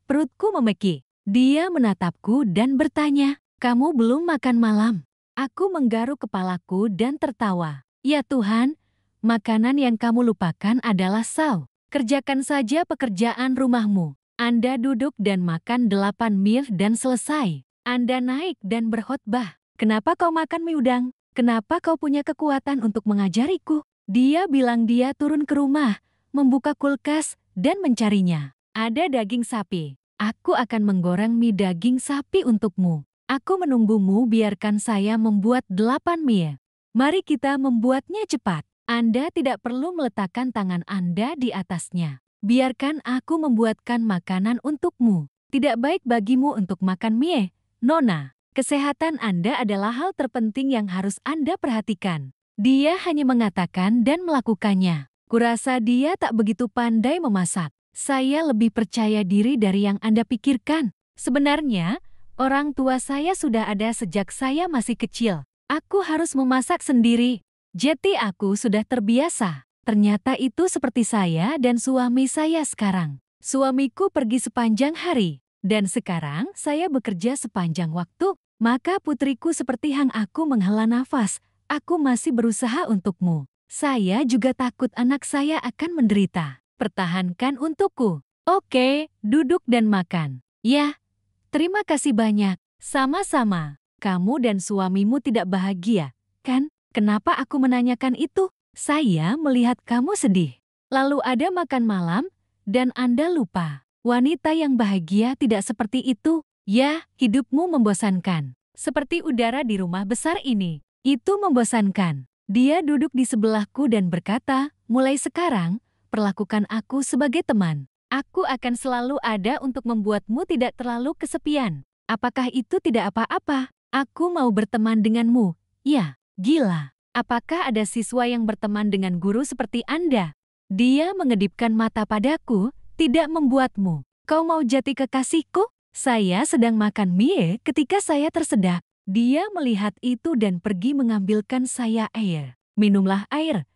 perutku memeki. Dia menatapku dan bertanya, "Kamu belum makan malam?" Aku menggaruk kepalaku dan tertawa. Ya Tuhan, makanan yang kamu lupakan adalah saus. Kerjakan saja pekerjaan rumahmu. Anda duduk dan makan 8 mie dan selesai. Anda naik dan berkhotbah. Kenapa kau makan mie udang? Kenapa kau punya kekuatan untuk mengajariku? Dia bilang dia turun ke rumah, membuka kulkas, dan mencarinya. Ada daging sapi. Aku akan menggoreng mie daging sapi untukmu. Aku menunggumu, biarkan saya membuat 8 mie. Mari kita membuatnya cepat. Anda tidak perlu meletakkan tangan Anda di atasnya. Biarkan aku membuatkan makanan untukmu. Tidak baik bagimu untuk makan mie, Nona. Kesehatan Anda adalah hal terpenting yang harus Anda perhatikan. Dia hanya mengatakan dan melakukannya. Kurasa dia tak begitu pandai memasak. Saya lebih percaya diri dari yang Anda pikirkan. Sebenarnya, orang tua saya sudah ada sejak saya masih kecil. Aku harus memasak sendiri. Jadi aku sudah terbiasa. Ternyata itu seperti saya dan suami saya sekarang. Suamiku pergi sepanjang hari. Dan sekarang saya bekerja sepanjang waktu. Maka putriku seperti hang aku menghela nafas. Aku masih berusaha untukmu. Saya juga takut anak saya akan menderita. Pertahankan untukku. Oke, duduk dan makan. Ya, terima kasih banyak. Sama-sama. Kamu dan suamimu tidak bahagia, kan? Kenapa aku menanyakan itu? Saya melihat kamu sedih. Lalu ada makan malam, dan Anda lupa. Wanita yang bahagia tidak seperti itu. Ya, hidupmu membosankan. Seperti udara di rumah besar ini. Itu membosankan. Dia duduk di sebelahku dan berkata, mulai sekarang, perlakukan aku sebagai teman. Aku akan selalu ada untuk membuatmu tidak terlalu kesepian. Apakah itu tidak apa-apa? Aku mau berteman denganmu. Ya, gila. Apakah ada siswa yang berteman dengan guru seperti Anda? Dia mengedipkan mata padaku, tidak membuatmu. Kau mau jadi kekasihku? Saya sedang makan mie ketika saya tersedak. Dia melihat itu dan pergi mengambilkan saya air. Minumlah air.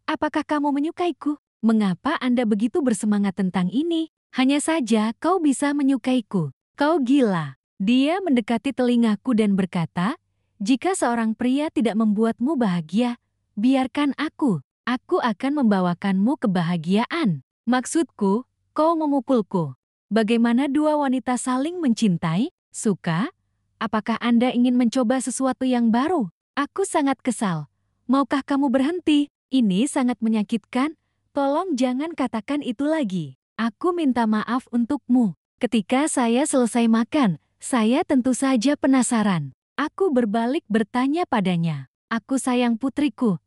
Apakah kamu menyukaiku? Mengapa Anda begitu bersemangat tentang ini? Hanya saja kau bisa menyukaiku. Kau gila. Dia mendekati telingaku dan berkata, jika seorang pria tidak membuatmu bahagia, biarkan aku. Aku akan membawakanmu kebahagiaan. Maksudku, kau memukulku. Bagaimana dua wanita saling mencintai? Suka? Apakah Anda ingin mencoba sesuatu yang baru? Aku sangat kesal. Maukah kamu berhenti? Ini sangat menyakitkan. Tolong jangan katakan itu lagi. Aku minta maaf untukmu. Ketika saya selesai makan, saya tentu saja penasaran. Aku berbalik bertanya padanya. Aku sayang putriku.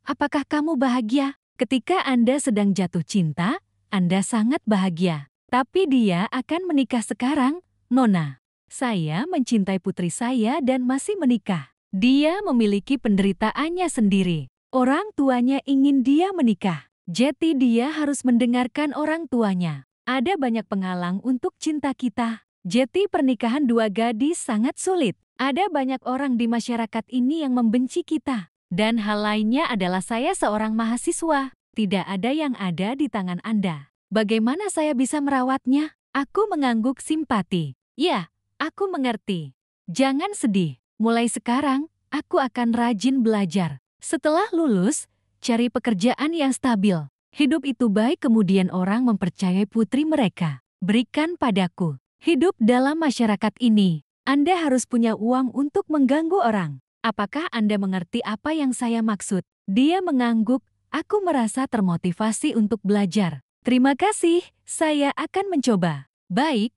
Apakah kamu bahagia? Ketika Anda sedang jatuh cinta, Anda sangat bahagia. Tapi dia akan menikah sekarang, Nona. Saya mencintai putri saya dan masih menikah. Dia memiliki penderitaannya sendiri. Orang tuanya ingin dia menikah. Jadi dia harus mendengarkan orang tuanya. Ada banyak penghalang untuk cinta kita. Jati pernikahan dua gadis sangat sulit. Ada banyak orang di masyarakat ini yang membenci kita. Dan hal lainnya adalah saya seorang mahasiswa. Tidak ada yang ada di tangan Anda. Bagaimana saya bisa merawatnya? Aku mengangguk simpati. Ya, aku mengerti. Jangan sedih. Mulai sekarang, aku akan rajin belajar. Setelah lulus, cari pekerjaan yang stabil. Hidup itu baik kemudian orang mempercayai putri mereka. Berikan padaku. Hidup dalam masyarakat ini, Anda harus punya uang untuk mengganggu orang. Apakah Anda mengerti apa yang saya maksud? Dia mengangguk, aku merasa termotivasi untuk belajar. Terima kasih, saya akan mencoba. Baik,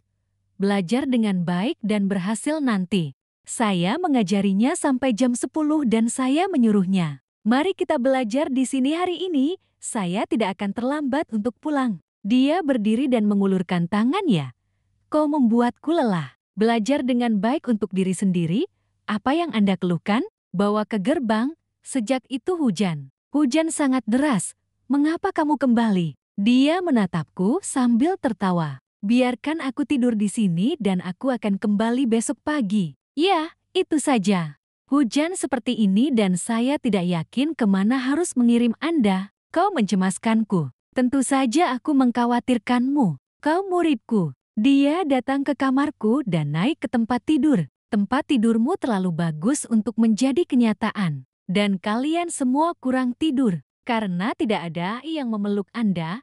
belajar dengan baik dan berhasil nanti. Saya mengajarinya sampai jam 10 dan saya menyuruhnya. Mari kita belajar di sini hari ini, saya tidak akan terlambat untuk pulang. Dia berdiri dan mengulurkan tangannya. Kau membuatku lelah. Belajar dengan baik untuk diri sendiri. Apa yang Anda keluhkan? Bawa ke gerbang. Sejak itu hujan. Hujan sangat deras. Mengapa kamu kembali? Dia menatapku sambil tertawa. Biarkan aku tidur di sini dan aku akan kembali besok pagi. Ya, itu saja. Hujan seperti ini dan saya tidak yakin kemana harus mengirim Anda. Kau mencemaskanku. Tentu saja aku mengkhawatirkanmu. Kau muridku. Dia datang ke kamarku dan naik ke tempat tidur. Tempat tidurmu terlalu bagus untuk menjadi kenyataan. Dan kalian semua kurang tidur. Karena tidak ada yang memeluk Anda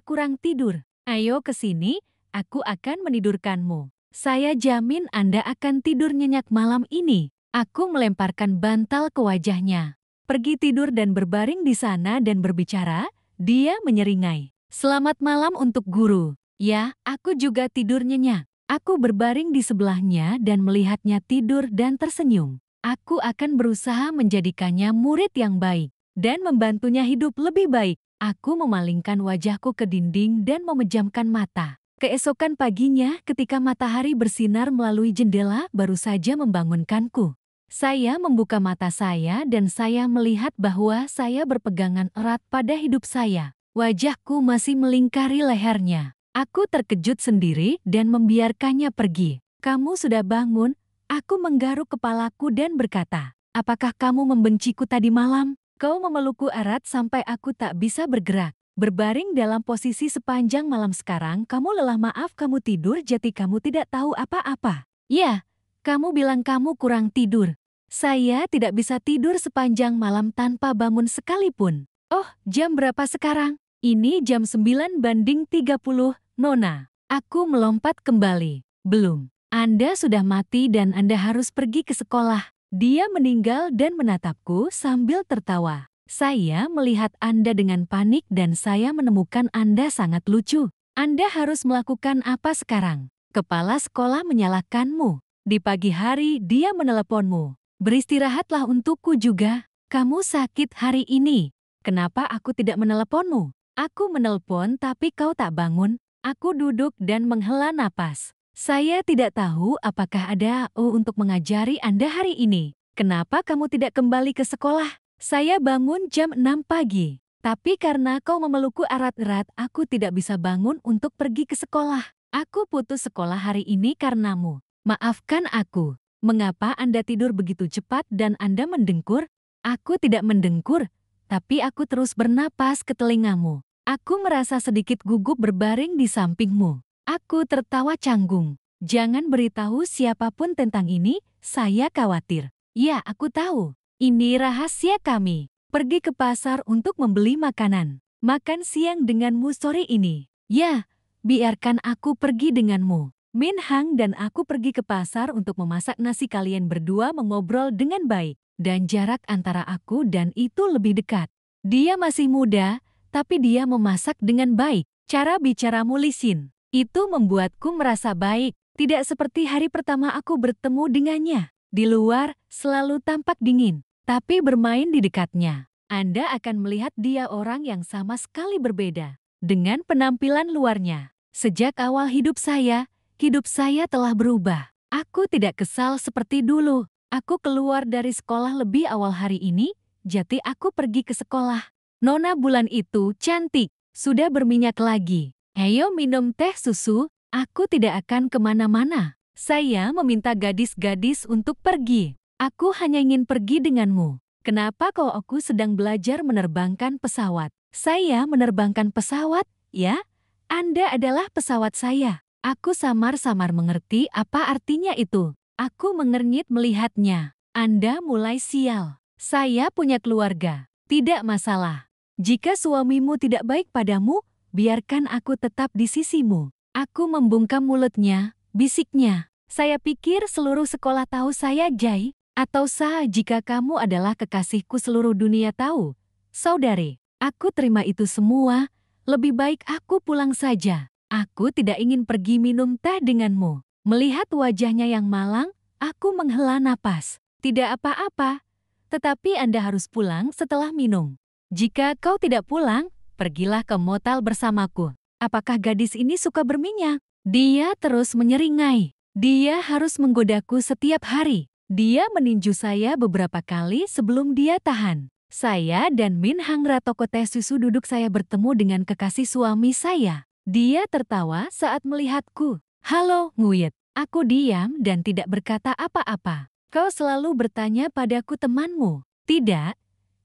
kurang tidur. Ayo ke sini, aku akan menidurkanmu. Saya jamin Anda akan tidur nyenyak malam ini. Aku melemparkan bantal ke wajahnya. Pergi tidur dan berbaring di sana dan berbicara, dia menyeringai. Selamat malam untuk guru. Ya, aku juga tidur nyenyak. Aku berbaring di sebelahnya dan melihatnya tidur dan tersenyum. Aku akan berusaha menjadikannya murid yang baik dan membantunya hidup lebih baik. Aku memalingkan wajahku ke dinding dan memejamkan mata. Keesokan paginya ketika matahari bersinar melalui jendela baru saja membangunkanku. Saya membuka mata saya dan saya melihat bahwa saya berpegangan erat pada hidup saya. Wajahku masih melingkari lehernya. Aku terkejut sendiri dan membiarkannya pergi. Kamu sudah bangun? Aku menggaruk kepalaku dan berkata, apakah kamu membenciku tadi malam? Kau memelukku erat sampai aku tak bisa bergerak. Berbaring dalam posisi sepanjang malam sekarang, kamu lelah maaf kamu tidur jadi kamu tidak tahu apa-apa. Ya, kamu bilang kamu kurang tidur. Saya tidak bisa tidur sepanjang malam tanpa bangun sekalipun. Oh, jam berapa sekarang? Ini jam 9:30. Nona, aku melompat kembali. Belum. Anda sudah mati dan Anda harus pergi ke sekolah. Dia meninggal dan menatapku sambil tertawa. Saya melihat Anda dengan panik dan saya menemukan Anda sangat lucu. Anda harus melakukan apa sekarang? Kepala sekolah menyalahkanmu. Di pagi hari dia meneleponmu. Beristirahatlah untukku juga. Kamu sakit hari ini. Kenapa aku tidak meneleponmu? Aku menelpon tapi kau tak bangun. Aku duduk dan menghela napas. Saya tidak tahu apakah ada untuk mengajari Anda hari ini. Kenapa kamu tidak kembali ke sekolah? Saya bangun jam 6 pagi. Tapi karena kau memelukku erat-erat, aku tidak bisa bangun untuk pergi ke sekolah. Aku putus sekolah hari ini karenamu. Maafkan aku. Mengapa Anda tidur begitu cepat dan Anda mendengkur? Aku tidak mendengkur, tapi aku terus bernapas ke telingamu. Aku merasa sedikit gugup berbaring di sampingmu. Aku tertawa canggung. Jangan beritahu siapapun tentang ini, saya khawatir. Ya, aku tahu. Ini rahasia kami. Pergi ke pasar untuk membeli makanan. Makan siang denganmu sore ini. Ya, biarkan aku pergi denganmu. Min Hang dan aku pergi ke pasar untuk memasak nasi. Kalian berdua mengobrol dengan baik. Dan jarak antara aku dan itu lebih dekat. Dia masih muda, tapi dia memasak dengan baik. Cara bicaramu lisin. Itu membuatku merasa baik. Tidak seperti hari pertama aku bertemu dengannya. Di luar, selalu tampak dingin. Tapi bermain di dekatnya, Anda akan melihat dia orang yang sama sekali berbeda. Dengan penampilan luarnya. Sejak awal hidup saya telah berubah. Aku tidak kesal seperti dulu. Aku keluar dari sekolah lebih awal hari ini, jadi aku pergi ke sekolah. Nona bulan itu cantik, sudah berminyak lagi. Ayo minum teh susu, Aku tidak akan kemana-mana. Saya meminta gadis-gadis untuk pergi. Aku hanya ingin pergi denganmu. Kenapa aku sedang belajar menerbangkan pesawat? Saya menerbangkan pesawat, ya? Anda adalah pesawat saya. Aku samar-samar mengerti apa artinya itu. Aku mengernyit melihatnya. Anda mulai sial. Saya punya keluarga. Tidak masalah. Jika suamimu tidak baik padamu, biarkan aku tetap di sisimu. Aku membungkam mulutnya, bisiknya. Saya pikir seluruh sekolah tahu saya Jai, atau jika kamu adalah kekasihku seluruh dunia tahu. Saudari, aku terima itu semua, lebih baik aku pulang saja. Aku tidak ingin pergi minum teh denganmu. Melihat wajahnya yang malang, aku menghela napas. Tidak apa-apa, tetapi Anda harus pulang setelah minum. Jika kau tidak pulang, pergilah ke motel bersamaku. Apakah gadis ini suka berminyak? Dia terus menyeringai. Dia harus menggodaku setiap hari. Dia meninju saya beberapa kali sebelum dia tahan. Saya dan Min Hang Ra toko teh susu duduk saya bertemu dengan kekasih suami saya. Dia tertawa saat melihatku. Halo, Nguyet. Aku diam dan tidak berkata apa-apa. Kau selalu bertanya padaku temanmu. Tidak,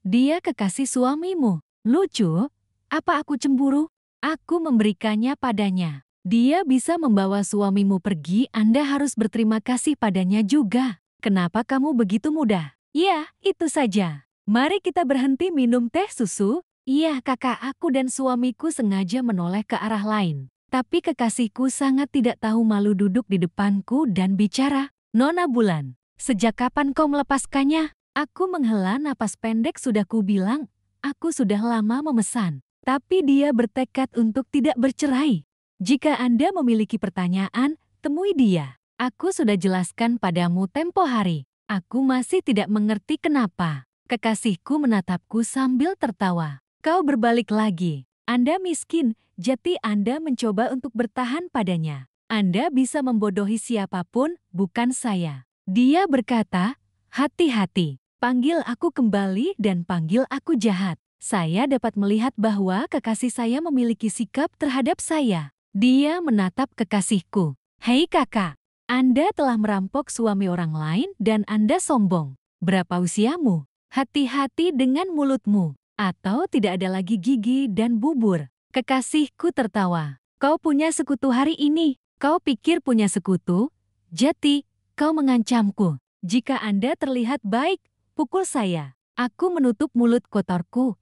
dia kekasih suamimu. Lucu, apa aku cemburu? Aku memberikannya padanya. Dia bisa membawa suamimu pergi, Anda harus berterima kasih padanya juga. Kenapa kamu begitu mudah? Ya, itu saja. Mari kita berhenti minum teh susu. Iya, kakak, aku dan suamiku sengaja menoleh ke arah lain. Tapi kekasihku sangat tidak tahu malu duduk di depanku dan bicara. Nona Bulan, sejak kapan kau melepaskannya? Aku menghela napas pendek sudah kubilang, aku sudah lama memesan. Tapi dia bertekad untuk tidak bercerai. Jika Anda memiliki pertanyaan, temui dia. Aku sudah jelaskan padamu tempo hari. Aku masih tidak mengerti kenapa. Kekasihku menatapku sambil tertawa. Kau berbalik lagi. Anda miskin, jadi Anda mencoba untuk bertahan padanya. Anda bisa membodohi siapapun, bukan saya. Dia berkata, hati-hati. Panggil aku kembali dan panggil aku jahat. Saya dapat melihat bahwa kekasih saya memiliki sikap terhadap saya. Dia menatap kekasihku. Hei kakak, Anda telah merampok suami orang lain dan Anda sombong. Berapa usiamu? Hati-hati dengan mulutmu, atau tidak ada lagi gigi dan bubur. Kekasihku tertawa. Kau punya sekutu hari ini. Kau pikir punya sekutu? Jadi, kau mengancamku. Jika Anda terlihat baik, pukul saya. Aku menutup mulut kotorku.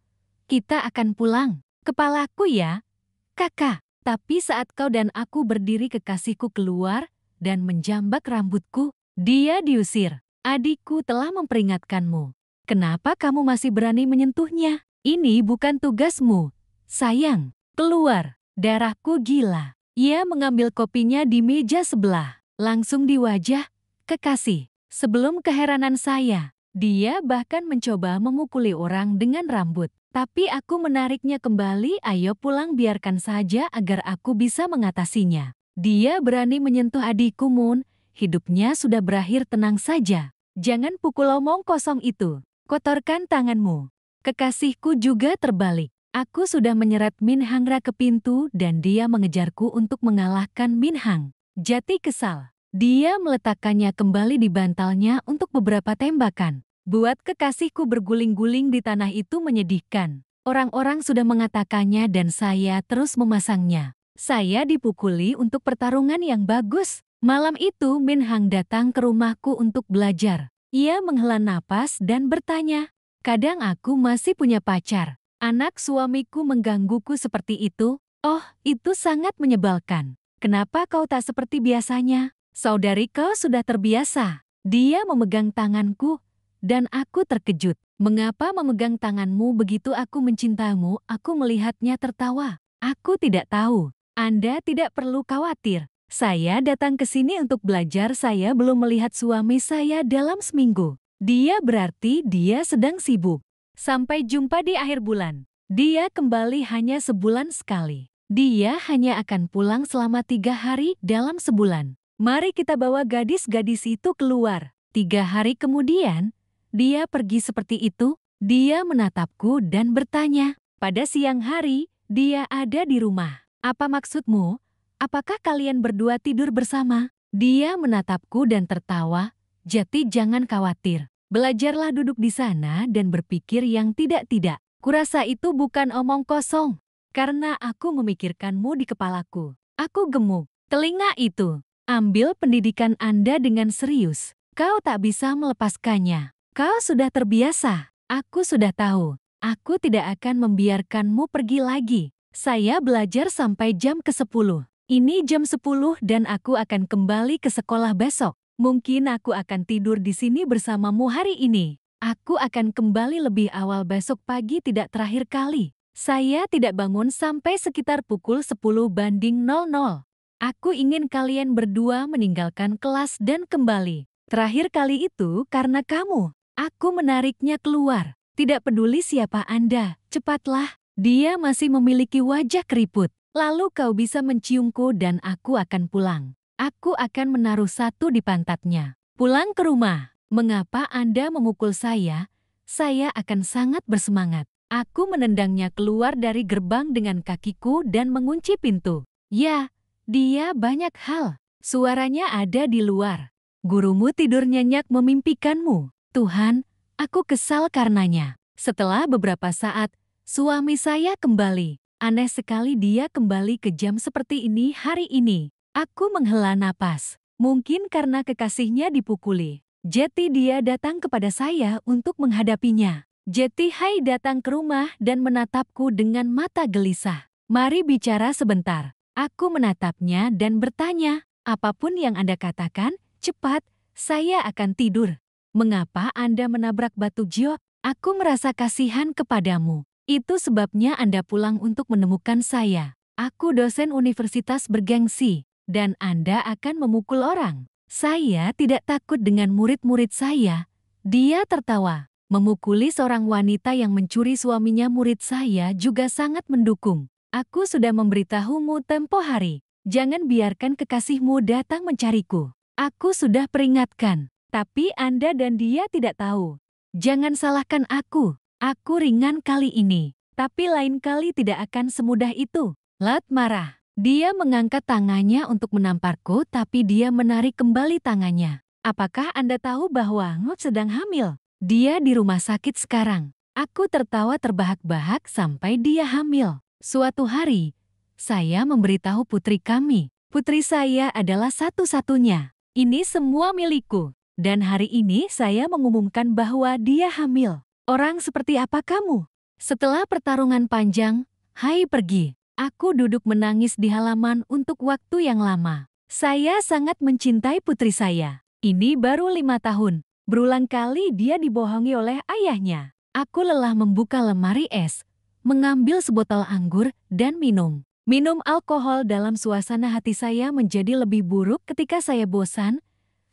Kita akan pulang. Kepalaku ya, kakak. Tapi saat kau dan aku berdiri, kekasihku keluar dan menjambak rambutku. Dia diusir. Adikku telah memperingatkanmu. Kenapa kamu masih berani menyentuhnya? Ini bukan tugasmu. Sayang, keluar. Darahku gila. Ia mengambil kopinya di meja sebelah. Langsung di wajah, kekasih. Sebelum keheranan saya, dia bahkan mencoba memukuli orang dengan rambut. Tapi aku menariknya kembali, ayo pulang, biarkan saja agar aku bisa mengatasinya. Dia berani menyentuh adikku Moon, hidupnya sudah berakhir, tenang saja. Jangan pukul omong kosong itu. Kotorkan tanganmu. Kekasihku juga terbalik. Aku sudah menyeret Min Hang Ra ke pintu dan dia mengejarku untuk mengalahkan Min Hang. Jati kesal. Dia meletakkannya kembali di bantalnya untuk beberapa tembakan. Buat kekasihku berguling-guling di tanah itu menyedihkan. Orang-orang sudah mengatakannya dan saya terus memasangnya. Saya dipukuli untuk pertarungan yang bagus. Malam itu Min Hang datang ke rumahku untuk belajar. Ia menghela napas dan bertanya, kadang aku masih punya pacar. Anak suamiku menggangguku seperti itu. Oh, itu sangat menyebalkan. Kenapa kau tak seperti biasanya? Saudari, kau sudah terbiasa. Dia memegang tanganku, dan aku terkejut. Mengapa memegang tanganmu begitu? Aku mencintaimu. Aku melihatnya tertawa. Aku tidak tahu. Anda tidak perlu khawatir. Saya datang ke sini untuk belajar. Saya belum melihat suami saya dalam seminggu. Dia berarti dia sedang sibuk. Sampai jumpa di akhir bulan. Dia kembali hanya sebulan sekali. Dia hanya akan pulang selama 3 hari dalam sebulan. Mari kita bawa gadis-gadis itu keluar. 3 hari kemudian, dia pergi seperti itu. Dia menatapku dan bertanya. Pada siang hari, dia ada di rumah. Apa maksudmu? Apakah kalian berdua tidur bersama? Dia menatapku dan tertawa. Jati, jangan khawatir. Belajarlah duduk di sana dan berpikir yang tidak-tidak. Kurasa itu bukan omong kosong. Karena aku memikirkanmu di kepalaku. Aku gemuk. Telinga itu. Ambil pendidikan Anda dengan serius. Kau tak bisa melepaskannya. Kau sudah terbiasa. Aku sudah tahu. Aku tidak akan membiarkanmu pergi lagi. Saya belajar sampai jam ke-10. Ini jam 10 dan aku akan kembali ke sekolah besok. Mungkin aku akan tidur di sini bersamamu hari ini. Aku akan kembali lebih awal besok pagi, tidak terakhir kali. Saya tidak bangun sampai sekitar pukul 10:00. Aku ingin kalian berdua meninggalkan kelas dan kembali. Terakhir kali itu karena kamu. Aku menariknya keluar. Tidak peduli siapa Anda, cepatlah. Dia masih memiliki wajah keriput. Lalu kau bisa menciumku dan aku akan pulang. Aku akan menaruh satu di pantatnya. Pulang ke rumah. Mengapa Anda memukul saya? Saya akan sangat bersemangat. Aku menendangnya keluar dari gerbang dengan kakiku dan mengunci pintu. Ya, dia banyak hal. Suaranya ada di luar. Gurumu tidur nyenyak memimpikanmu. Tuhan, aku kesal karenanya. Setelah beberapa saat, suami saya kembali. Aneh sekali dia kembali kejam seperti ini hari ini. Aku menghela napas. Mungkin karena kekasihnya dipukuli. Jati, dia datang kepada saya untuk menghadapinya. Jati Hai datang ke rumah dan menatapku dengan mata gelisah. Mari bicara sebentar. Aku menatapnya dan bertanya, apapun yang Anda katakan, cepat, saya akan tidur. Mengapa Anda menabrak batu giok? Aku merasa kasihan kepadamu. Itu sebabnya Anda pulang untuk menemukan saya. Aku dosen universitas bergengsi. Dan Anda akan memukul orang. Saya tidak takut dengan murid-murid saya. Dia tertawa. Memukuli seorang wanita yang mencuri suaminya murid saya juga sangat mendukung. Aku sudah memberitahumu tempo hari. Jangan biarkan kekasihmu datang mencariku. Aku sudah peringatkan. Tapi Anda dan dia tidak tahu. Jangan salahkan aku. Aku ringan kali ini. Tapi lain kali tidak akan semudah itu. Lat marah. Dia mengangkat tangannya untuk menamparku, tapi dia menarik kembali tangannya. Apakah Anda tahu bahwa Ngot sedang hamil? Dia di rumah sakit sekarang. Aku tertawa terbahak-bahak sampai dia hamil. Suatu hari, saya memberitahu putri kami. Putri saya adalah satu-satunya. Ini semua milikku. Dan hari ini saya mengumumkan bahwa dia hamil. Orang seperti apa kamu? Setelah pertarungan panjang, Hai pergi. Aku duduk menangis di halaman untuk waktu yang lama. Saya sangat mencintai putri saya. Ini baru 5 tahun. Berulang kali dia dibohongi oleh ayahnya. Aku lelah membuka lemari es, mengambil sebotol anggur, dan minum. Minum alkohol dalam suasana hati saya menjadi lebih buruk ketika saya bosan.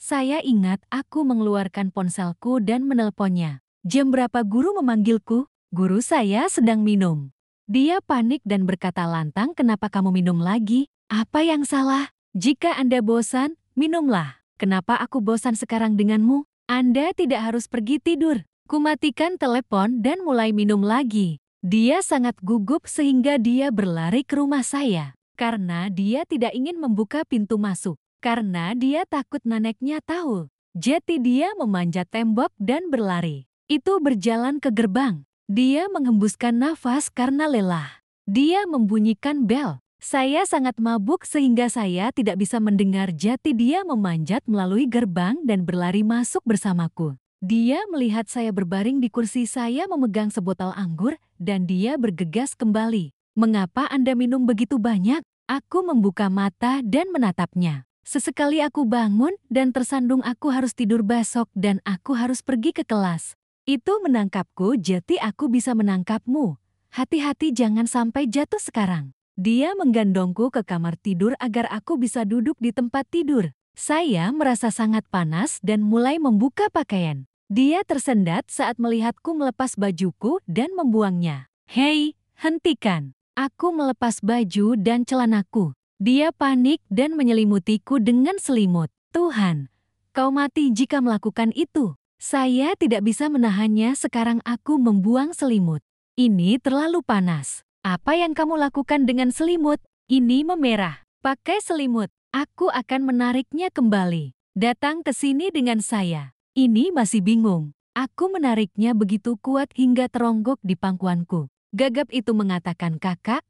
Saya ingat aku mengeluarkan ponselku dan menelponnya. Jam berapa guru memanggilku? Guru saya sedang minum. Dia panik dan berkata lantang, kenapa kamu minum lagi? Apa yang salah? Jika Anda bosan, minumlah. Kenapa aku bosan sekarang denganmu? Anda tidak harus pergi tidur. Kumatikan telepon dan mulai minum lagi. Dia sangat gugup sehingga dia berlari ke rumah saya. Karena dia tidak ingin membuka pintu masuk. Karena dia takut neneknya tahu. Jadi dia memanjat tembok dan berlari. Itu berjalan ke gerbang. Dia menghembuskan nafas karena lelah. Dia membunyikan bel. Saya sangat mabuk sehingga saya tidak bisa mendengar. Jati dia memanjat melalui gerbang dan berlari masuk bersamaku. Dia melihat saya berbaring di kursi, saya memegang sebotol anggur, dan dia bergegas kembali. Mengapa Anda minum begitu banyak? Aku membuka mata dan menatapnya. Sesekali aku bangun dan tersandung, aku harus tidur besok dan aku harus pergi ke kelas. Itu menangkapku, Jati, aku bisa menangkapmu. Hati-hati jangan sampai jatuh sekarang. Dia menggandongku ke kamar tidur agar aku bisa duduk di tempat tidur. Saya merasa sangat panas dan mulai membuka pakaian. Dia tersendat saat melihatku melepas bajuku dan membuangnya. Hei, hentikan. Aku melepas baju dan celanaku. Dia panik dan menyelimutiku dengan selimut. Tuhan, kau mati jika melakukan itu. Saya tidak bisa menahannya, sekarang aku membuang selimut. Ini terlalu panas. Apa yang kamu lakukan dengan selimut? Ini memerah. Pakai selimut. Aku akan menariknya kembali. Datang ke sini dengan saya. Ini masih bingung. Aku menariknya begitu kuat hingga teronggok di pangkuanku. Gagap itu mengatakan, "Kakak,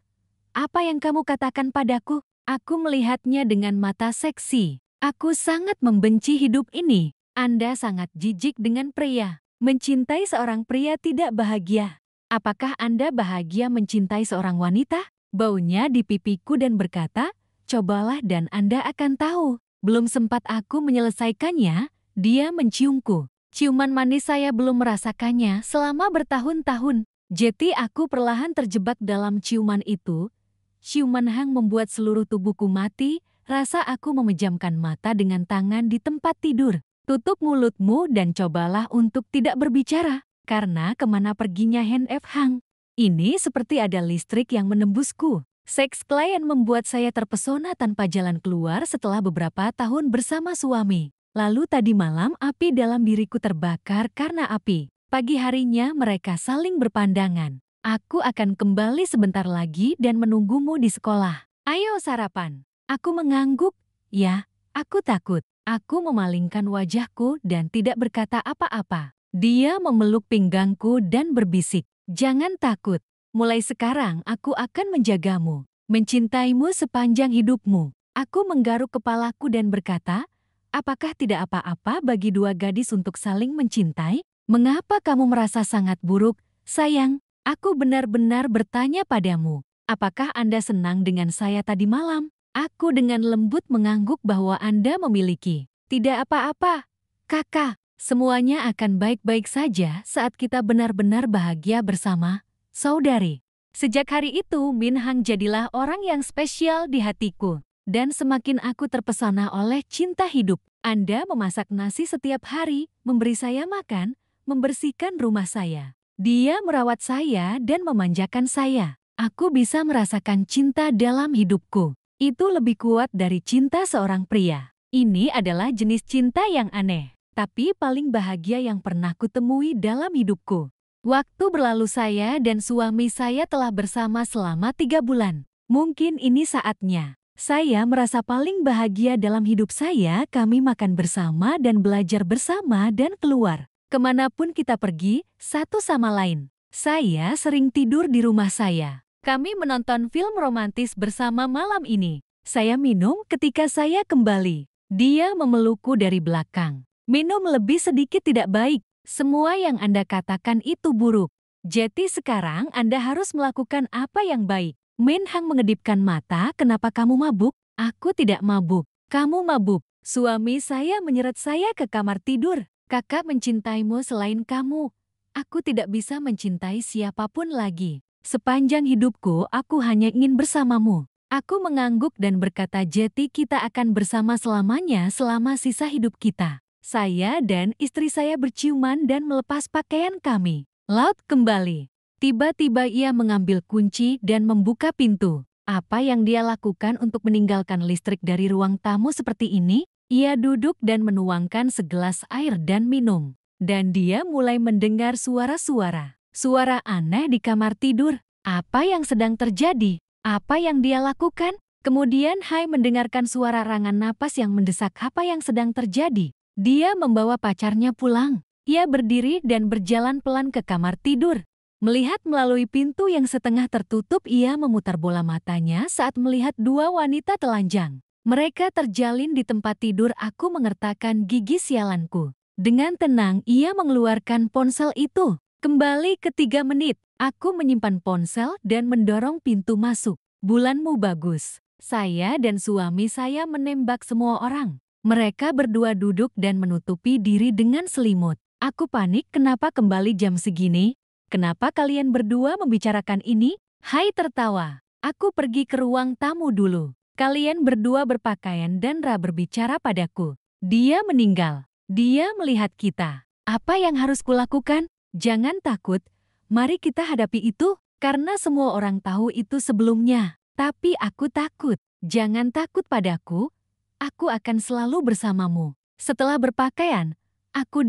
apa yang kamu katakan padaku?" Aku melihatnya dengan mata seksi. "Aku sangat membenci hidup ini. Anda sangat jijik dengan pria. Mencintai seorang pria tidak bahagia. Apakah Anda bahagia mencintai seorang wanita?" Baunya di pipiku dan berkata, "Cobalah dan Anda akan tahu." Belum sempat aku menyelesaikannya, dia menciumku. Ciuman manis saya belum merasakannya selama bertahun-tahun. Jadi aku perlahan terjebak dalam ciuman itu. Ciuman Hang membuat seluruh tubuhku mati, rasa aku memejamkan mata dengan tangan di tempat tidur. "Tutup mulutmu dan cobalah untuk tidak berbicara, karena kemana perginya Hen F. Hang? Ini seperti ada listrik yang menembusku." Seks klien membuat saya terpesona tanpa jalan keluar setelah beberapa tahun bersama suami. Lalu tadi malam api dalam diriku terbakar karena api. Pagi harinya mereka saling berpandangan. "Aku akan kembali sebentar lagi dan menunggumu di sekolah. Ayo sarapan." Aku mengangguk. "Ya, aku takut." Aku memalingkan wajahku dan tidak berkata apa-apa. Dia memeluk pinggangku dan berbisik, "Jangan takut. Mulai sekarang aku akan menjagamu, mencintaimu sepanjang hidupmu." Aku menggaruk kepalaku dan berkata, "Apakah tidak apa-apa bagi dua gadis untuk saling mencintai? Mengapa kamu merasa sangat buruk, sayang?" Aku benar-benar bertanya padamu, "Apakah Anda senang dengan saya tadi malam?" Aku dengan lembut mengangguk bahwa Anda memiliki. "Tidak apa-apa, Kakak. Semuanya akan baik-baik saja saat kita benar-benar bahagia bersama, saudari." Sejak hari itu, Min Hang jadilah orang yang spesial di hatiku. Dan semakin aku terpesona oleh cinta hidup. Anda memasak nasi setiap hari, memberi saya makan, membersihkan rumah saya. Dia merawat saya dan memanjakan saya. Aku bisa merasakan cinta dalam hidupku. Itu lebih kuat dari cinta seorang pria. Ini adalah jenis cinta yang aneh, tapi paling bahagia yang pernah kutemui dalam hidupku. Waktu berlalu saya dan suami saya telah bersama selama 3 bulan. Mungkin ini saatnya. Saya merasa paling bahagia dalam hidup saya. Kami makan bersama dan belajar bersama dan keluar kemanapun kita pergi, satu sama lain. Saya sering tidur di rumah saya. Kami menonton film romantis bersama malam ini. Saya minum ketika saya kembali. Dia memelukku dari belakang. "Minum lebih sedikit tidak baik. Semua yang Anda katakan itu buruk. Jadi sekarang Anda harus melakukan apa yang baik." Min Hang mengedipkan mata. "Kenapa kamu mabuk?" "Aku tidak mabuk. Kamu mabuk." Suami saya menyeret saya ke kamar tidur. "Kakak mencintaimu selain kamu. Aku tidak bisa mencintai siapapun lagi. Sepanjang hidupku aku hanya ingin bersamamu." Aku mengangguk dan berkata, "Jadi kita akan bersama selamanya selama sisa hidup kita." Saya dan istri saya berciuman dan melepas pakaian kami. Laut kembali. Tiba-tiba ia mengambil kunci dan membuka pintu. Apa yang dia lakukan untuk meninggalkan listrik dari ruang tamu seperti ini? Ia duduk dan menuangkan segelas air dan minum. Dan dia mulai mendengar suara-suara. Suara aneh di kamar tidur. Apa yang sedang terjadi? Apa yang dia lakukan? Kemudian Hai mendengarkan suara rangan napas yang mendesak. Apa yang sedang terjadi? Dia membawa pacarnya pulang. Ia berdiri dan berjalan pelan ke kamar tidur. Melihat melalui pintu yang setengah tertutup, ia memutar bola matanya saat melihat dua wanita telanjang. Mereka terjalin di tempat tidur. Aku mengertakkan gigi sialanku. Dengan tenang ia mengeluarkan ponsel itu. Kembali ke 3 menit. Aku menyimpan ponsel dan mendorong pintu masuk. "Bulanmu bagus." Saya dan suami saya menembak semua orang. Mereka berdua duduk dan menutupi diri dengan selimut. Aku panik. "Kenapa kembali jam segini? Kenapa kalian berdua membicarakan ini?" Hai tertawa. "Aku pergi ke ruang tamu dulu. Kalian berdua berpakaian dan berbicara padaku. Dia meninggal. Dia melihat kita. Apa yang harus kulakukan? Jangan takut. Mari kita hadapi itu, karena semua orang tahu itu sebelumnya. Tapi aku takut. Jangan takut padaku. Aku akan selalu bersamamu." Setelah berpakaian, aku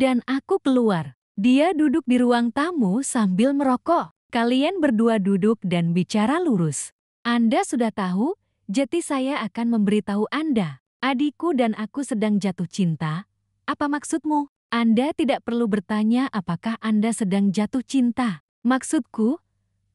keluar. Dia duduk di ruang tamu sambil merokok. Kalian berdua duduk dan bicara lurus. Anda sudah tahu, Jadi saya akan memberitahu Anda. Adikku dan aku sedang jatuh cinta. Apa maksudmu? Anda tidak perlu bertanya apakah Anda sedang jatuh cinta. Maksudku,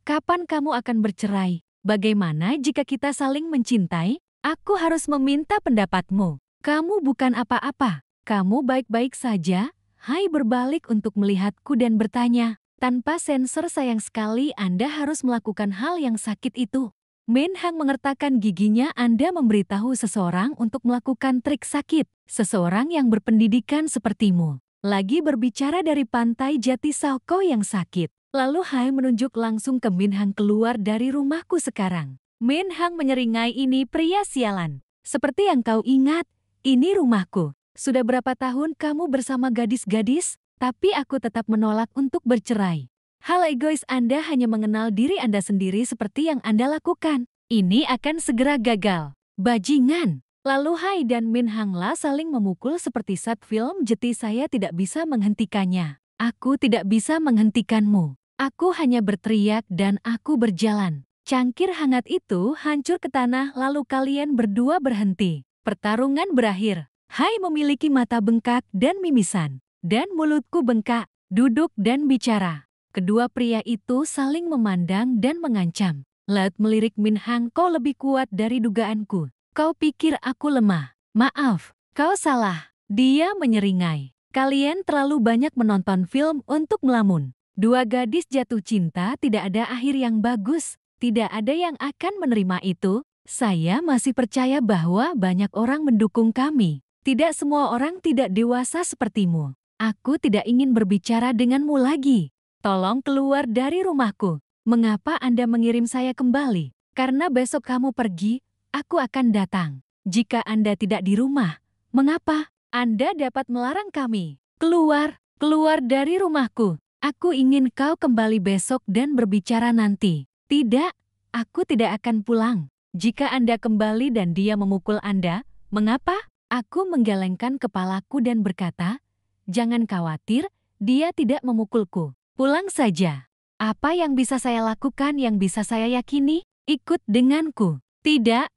kapan kamu akan bercerai? Bagaimana jika kita saling mencintai? Aku harus meminta pendapatmu. Kamu bukan apa-apa. Kamu baik-baik saja? Hai berbalik untuk melihatku dan bertanya. Tanpa sensor sayang sekali Anda harus melakukan hal yang sakit itu. Min Hang mengertakkan giginya. Anda memberitahu seseorang untuk melakukan trik sakit. Seseorang yang berpendidikan sepertimu. Lagi berbicara dari pantai Jati Sauko yang sakit. Lalu Hai menunjuk langsung ke Min Hang keluar dari rumahku sekarang. Min Hang menyeringai ini pria sialan. Seperti yang kau ingat, ini rumahku. Sudah berapa tahun kamu bersama gadis-gadis? Tapi aku tetap menolak untuk bercerai. Hal egois Anda hanya mengenal diri Anda sendiri seperti yang Anda lakukan. Ini akan segera gagal. Bajingan. Lalu Hai dan Min Hang lah saling memukul seperti saat film Jeti. Saya tidak bisa menghentikannya. Aku tidak bisa menghentikanmu. Aku hanya berteriak dan aku berjalan. Cangkir hangat itu hancur ke tanah lalu kalian berdua berhenti. Pertarungan berakhir. Hai memiliki mata bengkak dan mimisan. Dan mulutku bengkak, duduk dan bicara. Kedua pria itu saling memandang dan mengancam. Laut melirik Min Hang, kau lebih kuat dari dugaanku. Kau pikir aku lemah? Maaf, kau salah. Dia menyeringai. Kalian terlalu banyak menonton film untuk melamun. Dua gadis jatuh cinta tidak ada akhir yang bagus. Tidak ada yang akan menerima itu. Saya masih percaya bahwa banyak orang mendukung kami. Tidak semua orang tidak dewasa sepertimu. Aku tidak ingin berbicara denganmu lagi. Tolong keluar dari rumahku. Mengapa Anda mengirim saya kembali? Karena besok kamu pergi, aku akan datang. Jika Anda tidak di rumah, mengapa? Anda dapat melarang kami. Keluar, keluar dari rumahku. Aku ingin kau kembali besok dan berbicara nanti. Tidak, aku tidak akan pulang. Jika Anda kembali dan dia memukul Anda, mengapa? Aku menggelengkan kepalaku dan berkata, jangan khawatir, dia tidak memukulku. Pulang saja. Apa yang bisa saya lakukan yang bisa saya yakini? Ikut denganku. Tidak.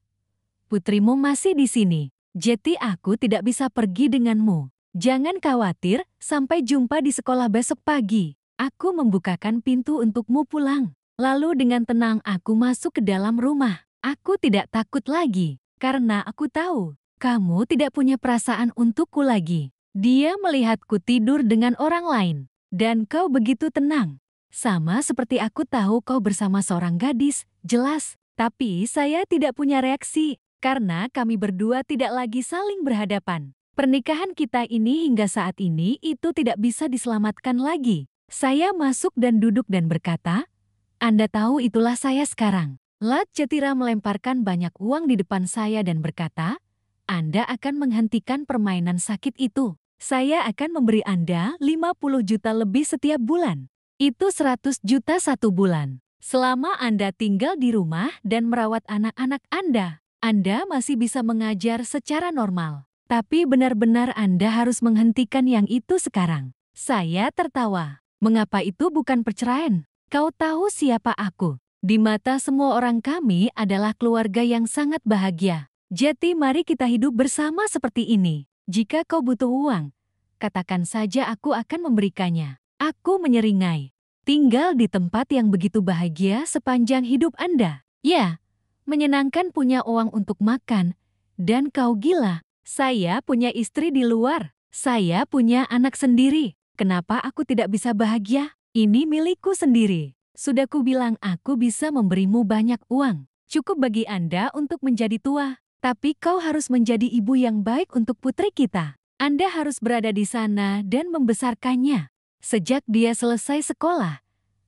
Putrimu masih di sini. Jadi aku tidak bisa pergi denganmu. Jangan khawatir, sampai jumpa di sekolah besok pagi. Aku membukakan pintu untukmu pulang. Lalu dengan tenang aku masuk ke dalam rumah. Aku tidak takut lagi, karena aku tahu, kamu tidak punya perasaan untukku lagi. Dia melihatku tidur dengan orang lain, dan kau begitu tenang. Sama seperti aku tahu kau bersama seorang gadis, jelas. Tapi saya tidak punya reaksi, karena kami berdua tidak lagi saling berhadapan. Pernikahan kita ini hingga saat ini itu tidak bisa diselamatkan lagi. Saya masuk dan duduk dan berkata, Anda tahu itulah saya sekarang. Lat Jatira melemparkan banyak uang di depan saya dan berkata, Anda akan menghentikan permainan sakit itu. Saya akan memberi Anda 50 juta lebih setiap bulan. Itu 100 juta satu bulan. Selama Anda tinggal di rumah dan merawat anak-anak Anda masih bisa mengajar secara normal. Tapi benar-benar Anda harus menghentikan yang itu sekarang. Saya tertawa. Mengapa itu bukan perceraian? Kau tahu siapa aku? Di mata semua orang kami adalah keluarga yang sangat bahagia. Jadi mari kita hidup bersama seperti ini. Jika kau butuh uang, katakan saja aku akan memberikannya. Aku menyeringai. Tinggal di tempat yang begitu bahagia sepanjang hidup Anda. Ya, menyenangkan punya uang untuk makan. Dan kau gila. Saya punya istri di luar. Saya punya anak sendiri. Kenapa aku tidak bisa bahagia? Ini milikku sendiri. Sudah kubilang aku bisa memberimu banyak uang. Cukup bagi Anda untuk menjadi tua. Tapi kau harus menjadi ibu yang baik untuk putri kita. Anda harus berada di sana dan membesarkannya. Sejak dia selesai sekolah,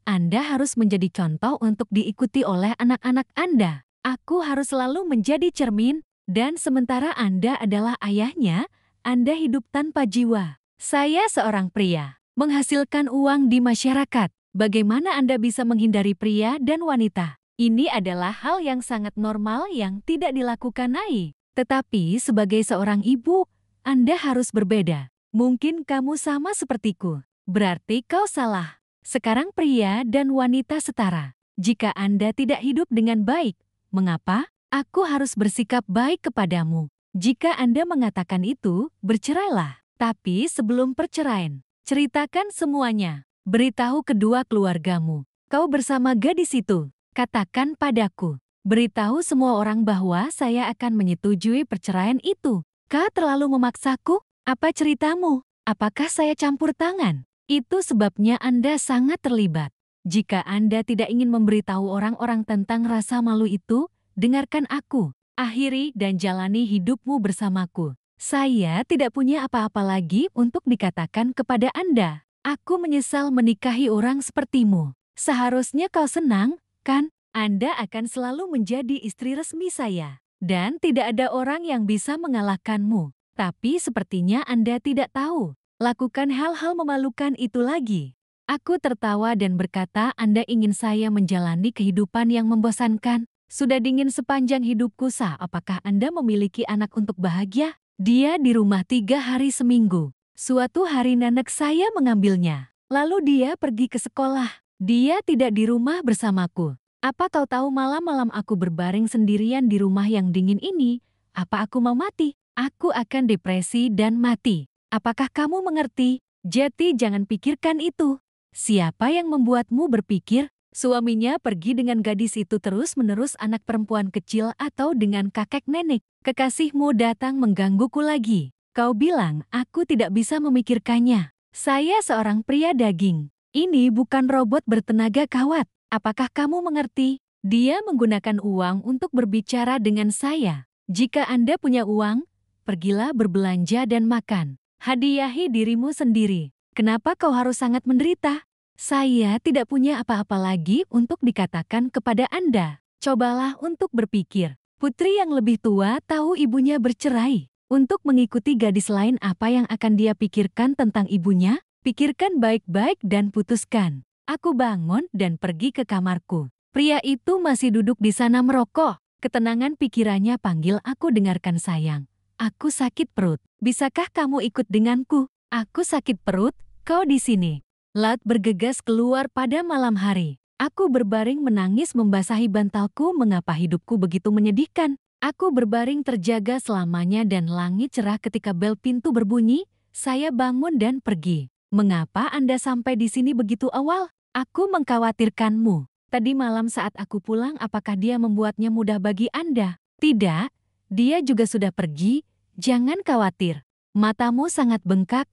Anda harus menjadi contoh untuk diikuti oleh anak-anak Anda. Aku harus selalu menjadi cermin. Dan sementara Anda adalah ayahnya, Anda hidup tanpa jiwa. Saya seorang pria, menghasilkan uang di masyarakat. Bagaimana Anda bisa menghindari pria dan wanita? Ini adalah hal yang sangat normal yang tidak dilakukan Nai. Tetapi sebagai seorang ibu, Anda harus berbeda. Mungkin kamu sama sepertiku. Berarti kau salah. Sekarang pria dan wanita setara. Jika Anda tidak hidup dengan baik, mengapa? Aku harus bersikap baik kepadamu. Jika Anda mengatakan itu, bercerailah. Tapi sebelum perceraian, ceritakan semuanya. Beritahu kedua keluargamu. Kau bersama gadis itu. Katakan padaku. Beritahu semua orang bahwa saya akan menyetujui perceraian itu. Kau terlalu memaksaku? Apa ceritamu? Apakah saya campur tangan? Itu sebabnya Anda sangat terlibat. Jika Anda tidak ingin memberitahu orang-orang tentang rasa malu itu, dengarkan aku. Akhiri dan jalani hidupmu bersamaku. Saya tidak punya apa-apa lagi untuk dikatakan kepada Anda. Aku menyesal menikahi orang sepertimu. Seharusnya kau senang, kan? Anda akan selalu menjadi istri resmi saya. Dan tidak ada orang yang bisa mengalahkanmu. Tapi sepertinya Anda tidak tahu. Lakukan hal-hal memalukan itu lagi. Aku tertawa dan berkata, Anda ingin saya menjalani kehidupan yang membosankan? Sudah dingin sepanjang hidupku apakah Anda memiliki anak untuk bahagia? Dia di rumah 3 hari seminggu. Suatu hari nenek saya mengambilnya. Lalu dia pergi ke sekolah. Dia tidak di rumah bersamaku. Apa kau tahu malam-malam aku berbaring sendirian di rumah yang dingin ini? Apa aku mau mati? Aku akan depresi dan mati. Apakah kamu mengerti? Jadi jangan pikirkan itu. Siapa yang membuatmu berpikir? Suaminya pergi dengan gadis itu terus-menerus anak perempuan kecil atau dengan kakek nenek. Kekasihmu datang menggangguku lagi. Kau bilang aku tidak bisa memikirkannya. Saya seorang pria daging. Ini bukan robot bertenaga kawat. Apakah kamu mengerti? Dia menggunakan uang untuk berbicara dengan saya. Jika Anda punya uang, pergilah berbelanja dan makan. Hadiahi dirimu sendiri. Kenapa kau harus sangat menderita? Saya tidak punya apa-apa lagi untuk dikatakan kepada Anda. Cobalah untuk berpikir. Putri yang lebih tua tahu ibunya bercerai. Untuk mengikuti gadis lain apa yang akan dia pikirkan tentang ibunya? Pikirkan baik-baik dan putuskan. Aku bangun dan pergi ke kamarku. Pria itu masih duduk di sana merokok. Ketenangan pikirannya panggil aku, dengarkan sayang. Aku sakit perut. Bisakah kamu ikut denganku? Aku sakit perut, kau di sini. Lat bergegas keluar pada malam hari. Aku berbaring menangis membasahi bantalku. Mengapa hidupku begitu menyedihkan? Aku berbaring terjaga selamanya dan langit cerah ketika bel pintu berbunyi. Saya bangun dan pergi. Mengapa Anda sampai di sini begitu awal? Aku mengkhawatirkanmu. Tadi malam saat aku pulang, apakah dia membuatnya mudah bagi Anda? Tidak, dia juga sudah pergi. Jangan khawatir. Matamu sangat bengkak.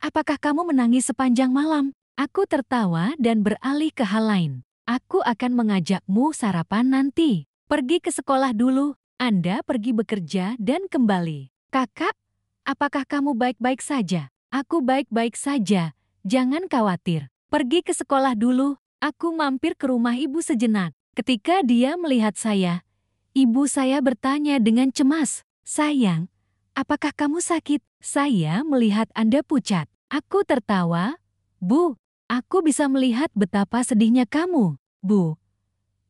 Apakah kamu menangis sepanjang malam? Aku tertawa dan beralih ke hal lain. Aku akan mengajakmu sarapan nanti. Pergi ke sekolah dulu. Anda pergi bekerja dan kembali. Kakak, apakah kamu baik-baik saja? Aku baik-baik saja. Jangan khawatir. Pergi ke sekolah dulu. Aku mampir ke rumah ibu sejenak. Ketika dia melihat saya, ibu saya bertanya dengan cemas, "Sayang, apakah kamu sakit?" Saya melihat Anda pucat. Aku tertawa. "Bu, aku bisa melihat betapa sedihnya kamu. Bu,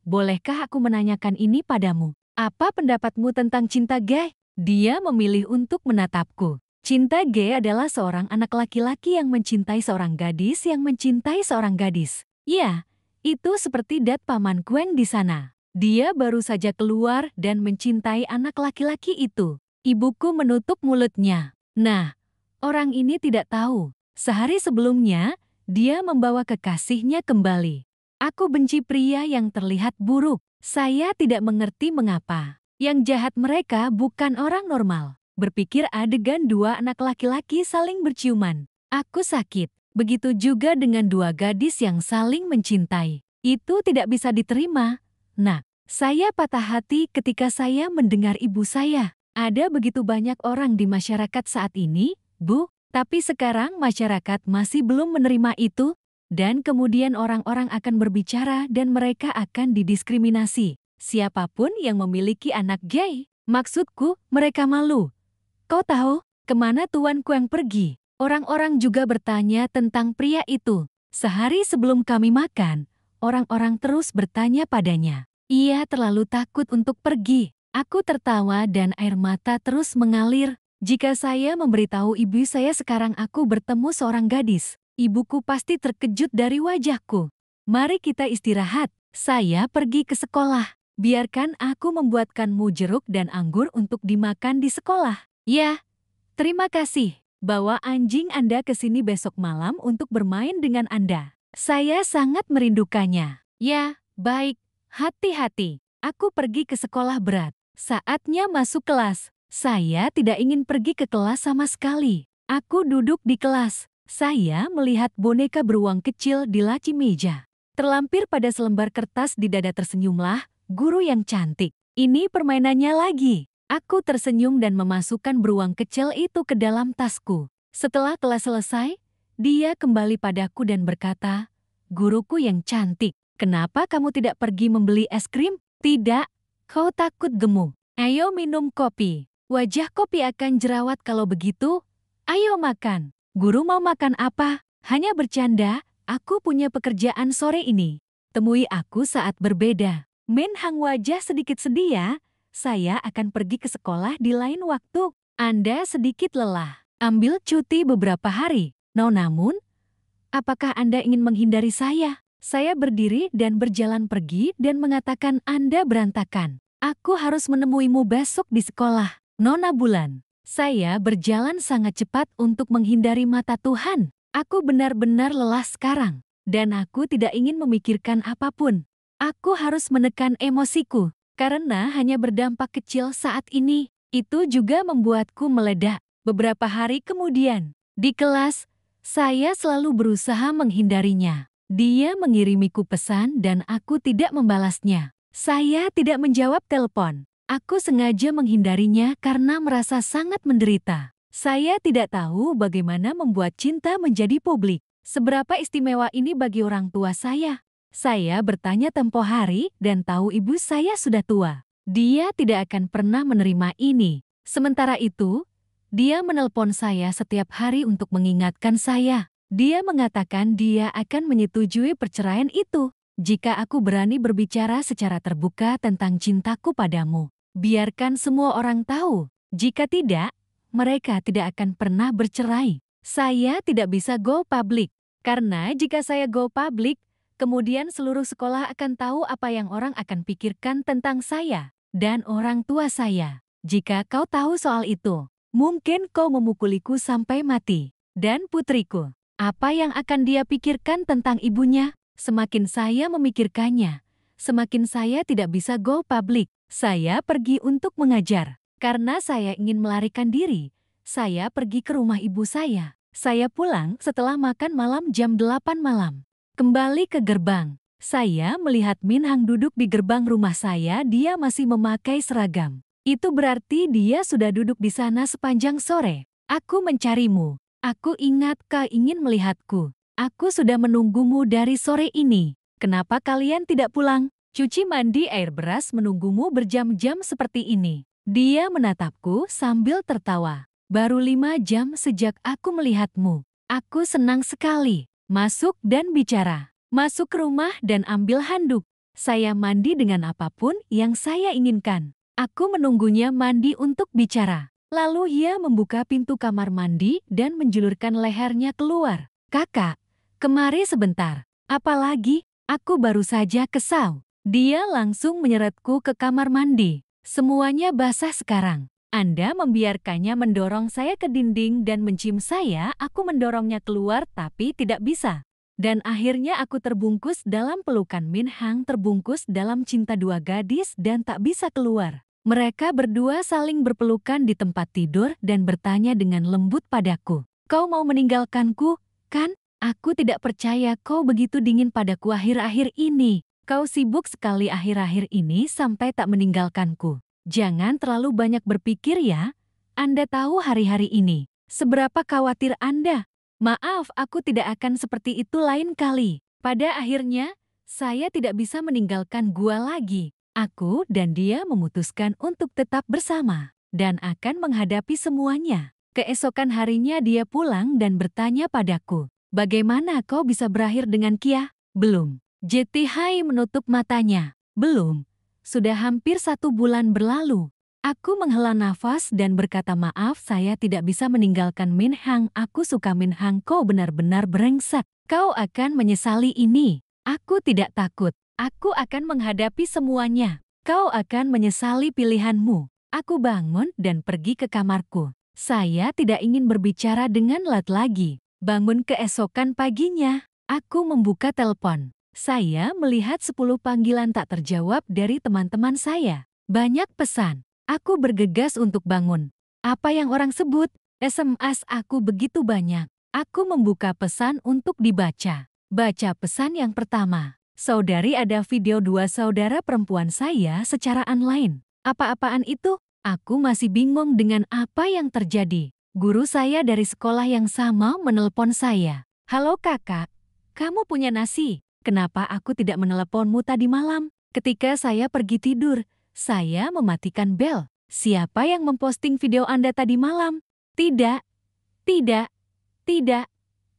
bolehkah aku menanyakan ini padamu? Apa pendapatmu tentang cinta gay?" Dia memilih untuk menatapku. Cinta gay adalah seorang anak laki-laki yang mencintai seorang gadis yang mencintai seorang gadis. Ya, itu seperti dat paman Kueng di sana. Dia baru saja keluar dan mencintai anak laki-laki itu. Ibuku menutup mulutnya. Nah, orang ini tidak tahu. Sehari sebelumnya, dia membawa kekasihnya kembali. Aku benci pria yang terlihat buruk. Saya tidak mengerti mengapa. Yang jahat mereka bukan orang normal. Berpikir adegan 2 anak laki-laki saling berciuman. Aku sakit. Begitu juga dengan 2 gadis yang saling mencintai. Itu tidak bisa diterima. Nah, saya patah hati ketika saya mendengar ibu saya. Ada begitu banyak orang di masyarakat saat ini, Bu, tapi sekarang masyarakat masih belum menerima itu. Dan kemudian orang-orang akan berbicara dan mereka akan didiskriminasi. Siapapun yang memiliki anak gay, maksudku, mereka malu. Kau tahu, kemana Tuan Kueng pergi? Orang-orang juga bertanya tentang pria itu. Sehari sebelum kami makan, orang-orang terus bertanya padanya. Ia terlalu takut untuk pergi. Aku tertawa dan air mata terus mengalir. Jika saya memberitahu ibu saya sekarang aku bertemu seorang gadis, ibuku pasti terkejut dari wajahku. Mari kita istirahat. Saya pergi ke sekolah. Biarkan aku membuatkanmu jeruk dan anggur untuk dimakan di sekolah. Ya, terima kasih. Bawa anjing Anda ke sini besok malam untuk bermain dengan Anda. Saya sangat merindukannya. Ya, baik. Hati-hati. Aku pergi ke sekolah berat. Saatnya masuk kelas. Saya tidak ingin pergi ke kelas sama sekali. Aku duduk di kelas. Saya melihat boneka beruang kecil di laci meja. Terlampir pada selembar kertas di dada tersenyumlah guru yang cantik. Ini permainannya lagi. Aku tersenyum dan memasukkan beruang kecil itu ke dalam tasku. Setelah kelas selesai, dia kembali padaku dan berkata, "Guruku yang cantik, kenapa kamu tidak pergi membeli es krim?" "Tidak, kau takut gemuk. Ayo minum kopi. Wajah kopi akan jerawat kalau begitu. Ayo makan." "Guru mau makan apa?" "Hanya bercanda, aku punya pekerjaan sore ini. Temui aku saat berbeda." Min Hang wajah sedikit sedih ya. Saya akan pergi ke sekolah di lain waktu. Anda sedikit lelah. Ambil cuti beberapa hari. Namun, apakah Anda ingin menghindari saya? Saya berdiri dan berjalan pergi dan mengatakan Anda berantakan. Aku harus menemuimu besok di sekolah. Nona Bulan. Saya berjalan sangat cepat untuk menghindari mata Tuhan. Aku benar-benar lelah sekarang. Dan aku tidak ingin memikirkan apapun. Aku harus menekan emosiku. Karena hanya berdampak kecil saat ini, itu juga membuatku meledak. Beberapa hari kemudian, di kelas, saya selalu berusaha menghindarinya. Dia mengirimiku pesan dan aku tidak membalasnya. Saya tidak menjawab telepon. Aku sengaja menghindarinya karena merasa sangat menderita. Saya tidak tahu bagaimana membuat cinta menjadi publik. Seberapa istimewa ini bagi orang tua saya. Saya bertanya tempo hari dan tahu ibu saya sudah tua. Dia tidak akan pernah menerima ini. Sementara itu, dia menelpon saya setiap hari untuk mengingatkan saya. Dia mengatakan dia akan menyetujui perceraian itu jika aku berani berbicara secara terbuka tentang cintaku padamu. Biarkan semua orang tahu. Jika tidak, mereka tidak akan pernah bercerai. Saya tidak bisa go public. Karena jika saya go public, kemudian seluruh sekolah akan tahu apa yang orang akan pikirkan tentang saya dan orang tua saya. Jika kau tahu soal itu, mungkin kau memukuliku sampai mati. Dan putriku, apa yang akan dia pikirkan tentang ibunya? Semakin saya memikirkannya, semakin saya tidak bisa go public. Saya pergi untuk mengajar. Karena saya ingin melarikan diri, saya pergi ke rumah ibu saya. Saya pulang setelah makan malam jam 8 malam. Kembali ke gerbang. Saya melihat Min Hang duduk di gerbang rumah saya. Dia masih memakai seragam. Itu berarti dia sudah duduk di sana sepanjang sore. Aku mencarimu. Aku ingat kau ingin melihatku. Aku sudah menunggumu dari sore ini. Kenapa kalian tidak pulang? Cuci mandi air beras menunggumu berjam-jam seperti ini. Dia menatapku sambil tertawa. Baru 5 jam sejak aku melihatmu. Aku senang sekali. Masuk dan bicara. Masuk ke rumah dan ambil handuk. Saya mandi dengan apapun yang saya inginkan. Aku menunggunya mandi untuk bicara. Lalu ia membuka pintu kamar mandi dan menjulurkan lehernya keluar. "Kakak, kemari sebentar." "Apalagi? Aku baru saja kesal." Dia langsung menyeretku ke kamar mandi. "Semuanya basah sekarang. Anda membiarkannya mendorong saya ke dinding dan mencium saya. Aku mendorongnya keluar tapi tidak bisa. Dan akhirnya aku terbungkus dalam pelukan Min Hang, terbungkus dalam cinta dua gadis dan tak bisa keluar. Mereka berdua saling berpelukan di tempat tidur dan bertanya dengan lembut padaku. "Kau mau meninggalkanku, kan? Aku tidak percaya kau begitu dingin padaku akhir-akhir ini. Kau sibuk sekali akhir-akhir ini sampai tak meninggalkanku. Jangan terlalu banyak berpikir ya. Anda tahu hari-hari ini seberapa khawatir Anda. Maaf, aku tidak akan seperti itu lain kali." Pada akhirnya, saya tidak bisa meninggalkan gua lagi. Aku dan dia memutuskan untuk tetap bersama dan akan menghadapi semuanya. Keesokan harinya dia pulang dan bertanya padaku, "Bagaimana kau bisa berakhir dengan Kia?" "Belum." Jeti Hai menutup matanya. "Belum. Sudah hampir 1 bulan berlalu." Aku menghela nafas dan berkata, "Maaf, saya tidak bisa meninggalkan Min Hang. Aku suka Min Hang, kau benar-benar brengsek. Kau akan menyesali ini." "Aku tidak takut. Aku akan menghadapi semuanya." Kau akan menyesali pilihanmu. Aku bangun dan pergi ke kamarku. Saya tidak ingin berbicara dengan Lat lagi. Bangun keesokan paginya, aku membuka telepon. Saya melihat 10 panggilan tak terjawab dari teman-teman saya. Banyak pesan. Aku bergegas untuk bangun. Apa yang orang sebut? SMS aku begitu banyak. Aku membuka pesan untuk dibaca. Baca pesan yang pertama. Saudari, ada video 2 saudara perempuan saya secara online. Apa-apaan itu? Aku masih bingung dengan apa yang terjadi. Guru saya dari sekolah yang sama menelpon saya. Halo kakak, kamu punya nasi? Kenapa aku tidak meneleponmu tadi malam? Ketika saya pergi tidur, saya mematikan bel. Siapa yang memposting video Anda tadi malam? Tidak, tidak, tidak,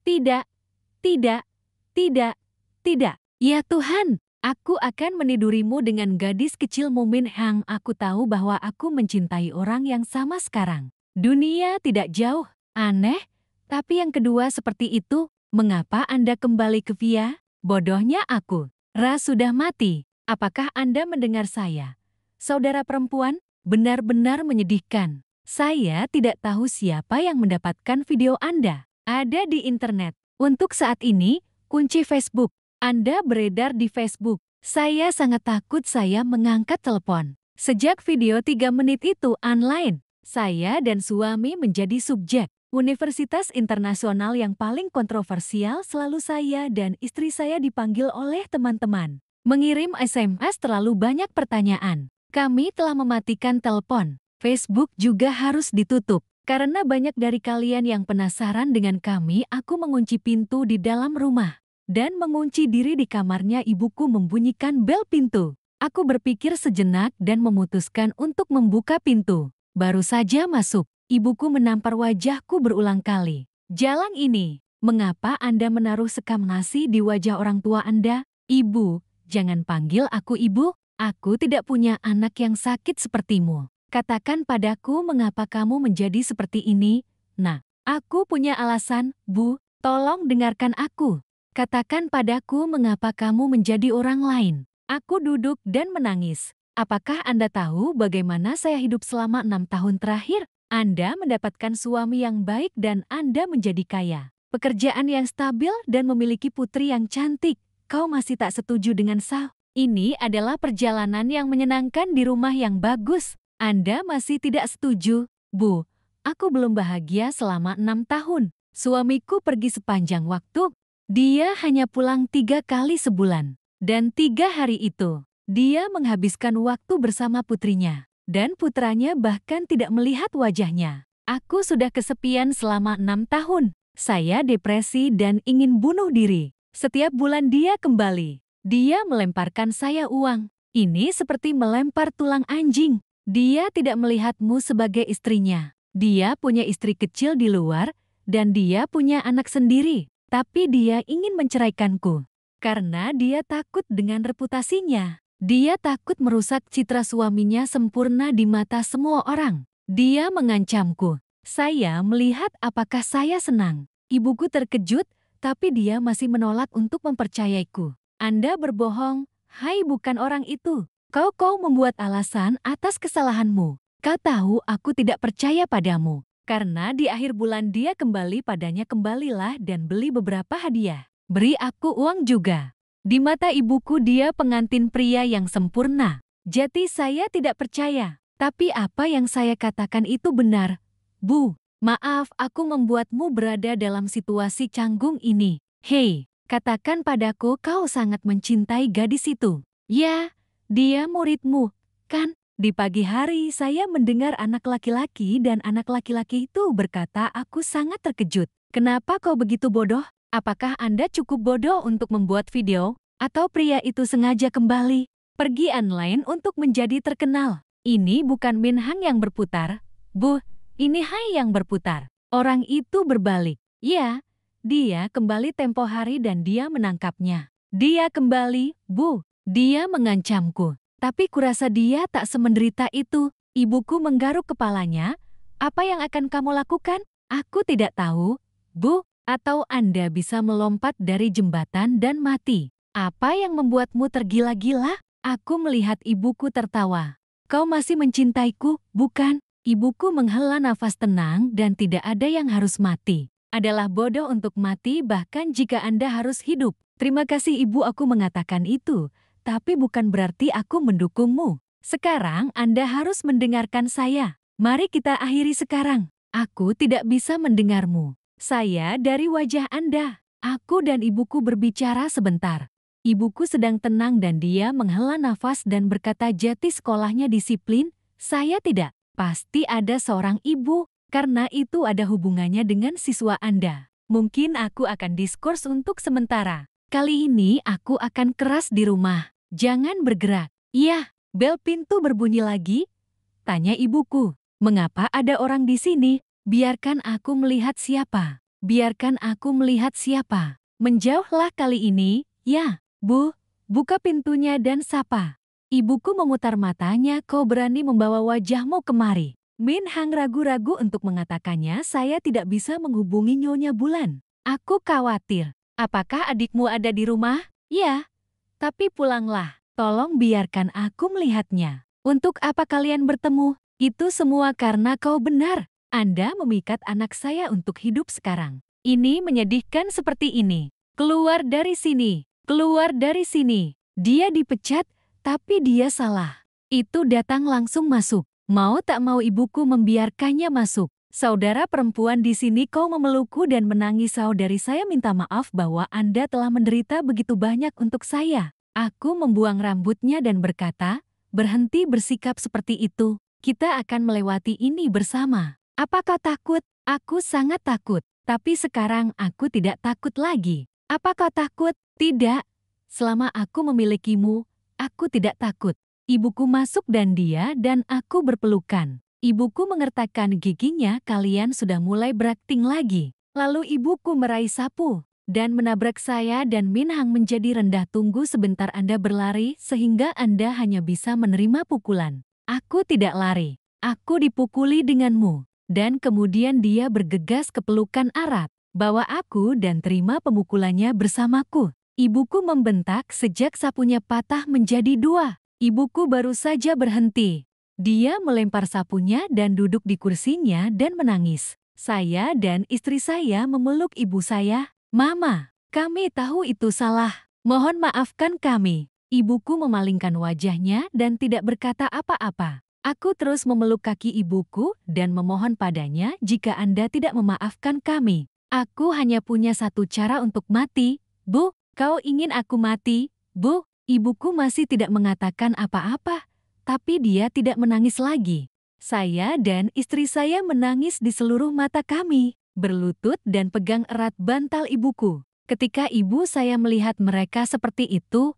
tidak, tidak, tidak, tidak. Ya Tuhan, aku akan menidurimu dengan gadis kecil Mumin Hang. Aku tahu bahwa aku mencintai orang yang sama sekarang. Dunia tidak jauh, aneh. Tapi yang kedua seperti itu, mengapa Anda kembali ke Via? Bodohnya aku. Ra sudah mati. Apakah Anda mendengar saya? Saudara perempuan, benar-benar menyedihkan. Saya tidak tahu siapa yang mendapatkan video Anda. Ada di internet. Untuk saat ini, kunci Facebook. Anda beredar di Facebook. Saya sangat takut saya mengangkat telepon. Sejak video 3 menit itu online, saya dan suami menjadi subjek. Universitas internasional yang paling kontroversial, selalu saya dan istri saya dipanggil oleh teman-teman. Mengirim SMS terlalu banyak pertanyaan. Kami telah mematikan telepon. Facebook juga harus ditutup. Karena banyak dari kalian yang penasaran dengan kami, aku mengunci pintu di dalam rumah dan mengunci diri di kamarnya. Ibuku membunyikan bel pintu. Aku berpikir sejenak dan memutuskan untuk membuka pintu. Baru saja masuk, ibuku menampar wajahku berulang kali. Jalan ini, mengapa Anda menaruh sekam nasi di wajah orang tua Anda? Ibu, jangan panggil aku ibu. Aku tidak punya anak yang sakit sepertimu. Katakan padaku mengapa kamu menjadi seperti ini. Nah, aku punya alasan, Bu. Tolong dengarkan aku. Katakan padaku mengapa kamu menjadi orang lain. Aku duduk dan menangis. Apakah Anda tahu bagaimana saya hidup selama 6 tahun terakhir? Anda mendapatkan suami yang baik dan Anda menjadi kaya. Pekerjaan yang stabil dan memiliki putri yang cantik. Kau masih tak setuju dengan saya? Ini adalah perjalanan yang menyenangkan di rumah yang bagus. Anda masih tidak setuju? Bu, aku belum bahagia selama 6 tahun. Suamiku pergi sepanjang waktu. Dia hanya pulang 3 kali sebulan. Dan 3 hari itu, dia menghabiskan waktu bersama putrinya. Dan putranya bahkan tidak melihat wajahnya. Aku sudah kesepian selama 6 tahun. Saya depresi dan ingin bunuh diri. Setiap bulan dia kembali. Dia melemparkan saya uang. Ini seperti melempar tulang anjing. Dia tidak melihatmu sebagai istrinya. Dia punya istri kecil di luar, dan dia punya anak sendiri. Tapi dia ingin menceraikanku. Karena dia takut dengan reputasinya. Dia takut merusak citra suaminya sempurna di mata semua orang. Dia mengancamku. Saya melihat apakah saya senang. Ibuku terkejut, tapi dia masih menolak untuk mempercayaiku. Anda berbohong. Hai, bukan orang itu. Kau membuat alasan atas kesalahanmu. Kau tahu aku tidak percaya padamu. Karena di akhir bulan dia kembali padanya, kembalilah dan beli beberapa hadiah. Beri aku uang juga. Di mata ibuku dia pengantin pria yang sempurna. Jadi saya tidak percaya. Tapi apa yang saya katakan itu benar. Bu, maaf aku membuatmu berada dalam situasi canggung ini. Hei, katakan padaku kau sangat mencintai gadis itu. Ya, dia muridmu, kan? Di pagi hari saya mendengar anak laki-laki dan anak laki-laki itu berkata, aku sangat terkejut. Kenapa kau begitu bodoh? Apakah Anda cukup bodoh untuk membuat video? Atau pria itu sengaja kembali pergi online untuk menjadi terkenal? Ini bukan Min Hang yang berputar. Bu, ini Hai yang berputar. Orang itu berbalik. Ya, dia kembali tempo hari dan dia menangkapnya. Dia kembali, Bu. Dia mengancamku. Tapi kurasa dia tak semenderita itu. Ibuku menggaruk kepalanya. Apa yang akan kamu lakukan? Aku tidak tahu, Bu. Atau Anda bisa melompat dari jembatan dan mati. Apa yang membuatmu tergila-gila? Aku melihat ibuku tertawa. Kau masih mencintaiku, bukan? Ibuku menghela nafas tenang dan tidak ada yang harus mati. Adalah bodoh untuk mati bahkan jika Anda harus hidup. Terima kasih ibu, aku mengatakan itu. Tapi bukan berarti aku mendukungmu. Sekarang Anda harus mendengarkan saya. Mari kita akhiri sekarang. Aku tidak bisa mendengarmu. Saya dari wajah Anda. Aku dan ibuku berbicara sebentar. Ibuku sedang tenang dan dia menghela nafas dan berkata jati sekolahnya disiplin, saya tidak. Pasti ada seorang ibu, karena itu ada hubungannya dengan siswa Anda. Mungkin aku akan diskors untuk sementara. Kali ini aku akan keras di rumah. Jangan bergerak. Iya, bel pintu berbunyi lagi? Tanya ibuku. Mengapa ada orang di sini? Biarkan aku melihat siapa. Biarkan aku melihat siapa. Menjauhlah kali ini, ya. Bu, buka pintunya dan sapa. Ibuku memutar matanya, kau berani membawa wajahmu kemari. Min Hang ragu-ragu untuk mengatakannya, saya tidak bisa menghubungi Nyonya Bulan. Aku khawatir. Apakah adikmu ada di rumah? Ya. Tapi pulanglah. Tolong biarkan aku melihatnya. Untuk apa kalian bertemu? Itu semua karena kau benar. Anda memikat anak saya untuk hidup sekarang. Ini menyedihkan seperti ini. Keluar dari sini. Keluar dari sini. Dia dipecat. Tapi dia salah. Itu datang langsung masuk. Mau tak mau ibuku membiarkannya masuk. Saudara perempuan di sini kau memelukku dan menangis. Saudari saya minta maaf bahwa Anda telah menderita begitu banyak untuk saya. Aku membuang rambutnya dan berkata, berhenti bersikap seperti itu. Kita akan melewati ini bersama. Apa kau takut? Aku sangat takut. Tapi sekarang aku tidak takut lagi. Apa kau takut? Tidak. Selama aku memilikimu, aku tidak takut. Ibuku masuk dan dia dan aku berpelukan. Ibuku mengertakkan giginya, kalian sudah mulai berakting lagi. Lalu ibuku meraih sapu dan menabrak saya dan Min Hang menjadi rendah. Tunggu sebentar, Anda berlari sehingga Anda hanya bisa menerima pukulan. Aku tidak lari. Aku dipukuli denganmu. Dan kemudian dia bergegas ke pelukan erat. Bawa aku dan terima pemukulannya bersamaku. Ibuku membentak sejak sapunya patah menjadi dua. Ibuku baru saja berhenti. Dia melempar sapunya dan duduk di kursinya dan menangis. Saya dan istri saya memeluk ibu saya. Mama, kami tahu itu salah. Mohon maafkan kami. Ibuku memalingkan wajahnya dan tidak berkata apa-apa. Aku terus memeluk kaki ibuku dan memohon padanya, jika Anda tidak memaafkan kami. Aku hanya punya satu cara untuk mati. Bu, kau ingin aku mati? Bu, ibuku masih tidak mengatakan apa-apa, tapi dia tidak menangis lagi. Saya dan istri saya menangis di seluruh mata kami, berlutut dan pegang erat bantal ibuku. Ketika ibu saya melihat mereka seperti itu,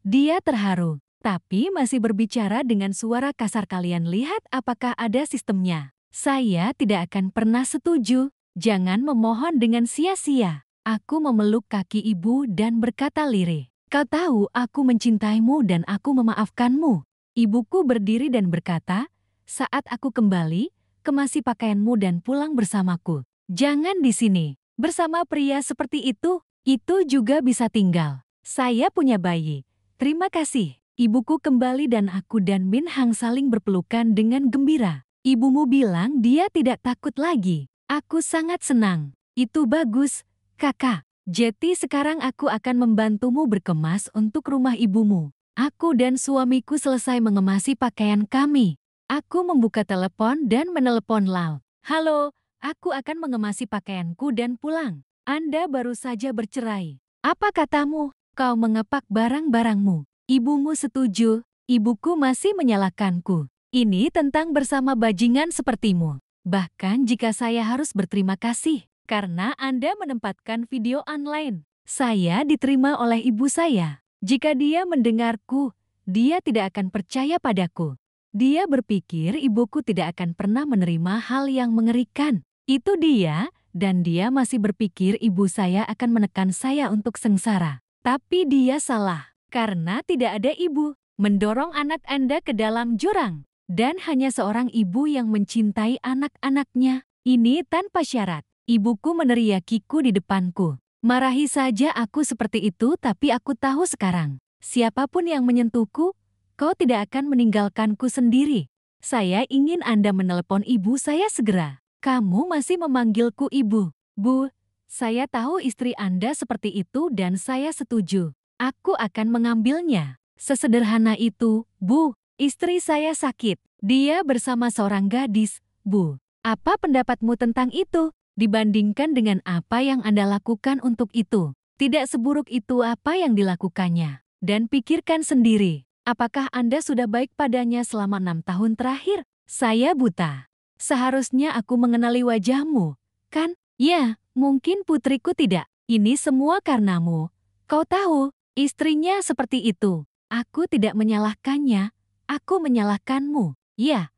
dia terharu, tapi masih berbicara dengan suara kasar. Kalian lihat apakah ada sistemnya? Saya tidak akan pernah setuju. Jangan memohon dengan sia-sia. Aku memeluk kaki ibu dan berkata lirih, kau tahu aku mencintaimu dan aku memaafkanmu. Ibuku berdiri dan berkata, saat aku kembali, kemasi pakaianmu dan pulang bersamaku. Jangan di sini. Bersama pria seperti itu juga bisa tinggal. Saya punya bayi. Terima kasih. Ibuku kembali dan aku dan Min Hang saling berpelukan dengan gembira. Ibumu bilang dia tidak takut lagi. Aku sangat senang. Itu bagus, kakak. Jadi sekarang aku akan membantumu berkemas untuk rumah ibumu. Aku dan suamiku selesai mengemasi pakaian kami. Aku membuka telepon dan menelepon Lau. Halo, aku akan mengemasi pakaianku dan pulang. Anda baru saja bercerai. Apa katamu? Kau mengepak barang-barangmu. Ibumu setuju. Ibuku masih menyalahkanku. Ini tentang bersama bajingan sepertimu. Bahkan jika saya harus berterima kasih karena Anda menempatkan video online. Saya diterima oleh ibu saya. Jika dia mendengarku, dia tidak akan percaya padaku. Dia berpikir ibuku tidak akan pernah menerima hal yang mengerikan. Itu dia, dan dia masih berpikir ibu saya akan menekan saya untuk sengsara. Tapi dia salah, karena tidak ada ibu mendorong anak Anda ke dalam jurang. Dan hanya seorang ibu yang mencintai anak-anaknya. Ini tanpa syarat. Ibuku meneriakiku di depanku. Marahi saja aku seperti itu, tapi aku tahu sekarang. Siapapun yang menyentuhku, kau tidak akan meninggalkanku sendiri. Saya ingin Anda menelepon ibu saya segera. Kamu masih memanggilku ibu. Bu, saya tahu istri Anda seperti itu dan saya setuju. Aku akan mengambilnya. Sesederhana itu, Bu. Istri saya sakit. Dia bersama seorang gadis, Bu. Apa pendapatmu tentang itu? Dibandingkan dengan apa yang Anda lakukan untuk itu. Tidak seburuk itu apa yang dilakukannya. Dan pikirkan sendiri. Apakah Anda sudah baik padanya selama 6 tahun terakhir? Saya buta. Seharusnya aku mengenali wajahmu, kan? Ya, mungkin putriku tidak. Ini semua karenamu. Kau tahu, istrinya seperti itu. Aku tidak menyalahkannya. Aku menyalahkanmu. Ya,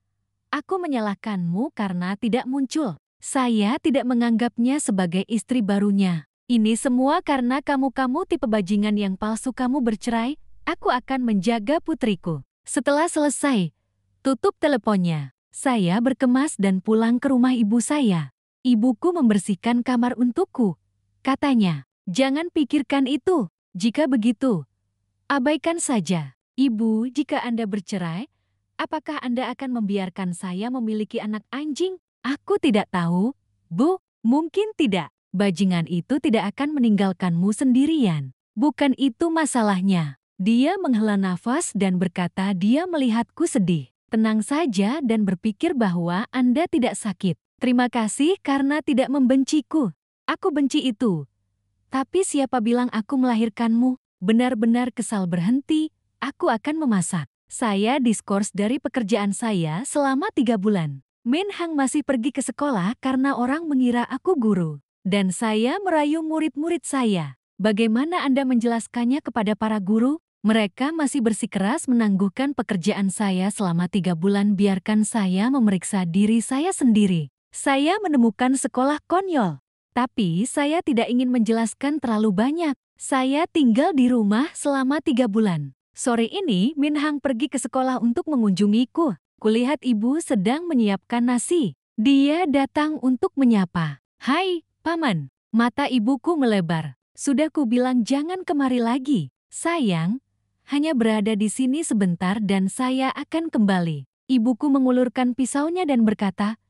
aku menyalahkanmu karena tidak muncul. Saya tidak menganggapnya sebagai istri barunya. Ini semua karena kamu tipe bajingan yang palsu. Kamu bercerai. Aku akan menjaga putriku. Setelah selesai, tutup teleponnya. Saya berkemas dan pulang ke rumah ibu saya. Ibuku membersihkan kamar untukku. Katanya, jangan pikirkan itu. Jika begitu, abaikan saja. Ibu, jika Anda bercerai, apakah Anda akan membiarkan saya memiliki anak anjing? Aku tidak tahu, Bu. Mungkin tidak. Bajingan itu tidak akan meninggalkanmu sendirian. Bukan itu masalahnya. Dia menghela nafas dan berkata dia melihatku sedih. Tenang saja dan berpikir bahwa Anda tidak sakit. Terima kasih karena tidak membenciku. Aku benci itu. Tapi siapa bilang aku melahirkanmu? Benar-benar kesal berhenti, aku akan memasak. Saya diskors dari pekerjaan saya selama 3 bulan. Min Hang masih pergi ke sekolah karena orang mengira aku guru. Dan saya merayu murid-murid saya. Bagaimana Anda menjelaskannya kepada para guru? Mereka masih bersikeras menangguhkan pekerjaan saya selama 3 bulan. Biarkan saya memeriksa diri saya sendiri. Saya menemukan sekolah konyol. Tapi saya tidak ingin menjelaskan terlalu banyak. Saya tinggal di rumah selama 3 bulan. Sore ini Min Hang pergi ke sekolah untuk mengunjungiku. Kulihat ibu sedang menyiapkan nasi. Dia datang untuk menyapa. Hai, Paman. Mata ibuku melebar. Sudah kubilang jangan kemari lagi. Sayang, hanya berada di sini sebentar dan saya akan kembali. Ibuku mengulurkan pisaunya dan berkata,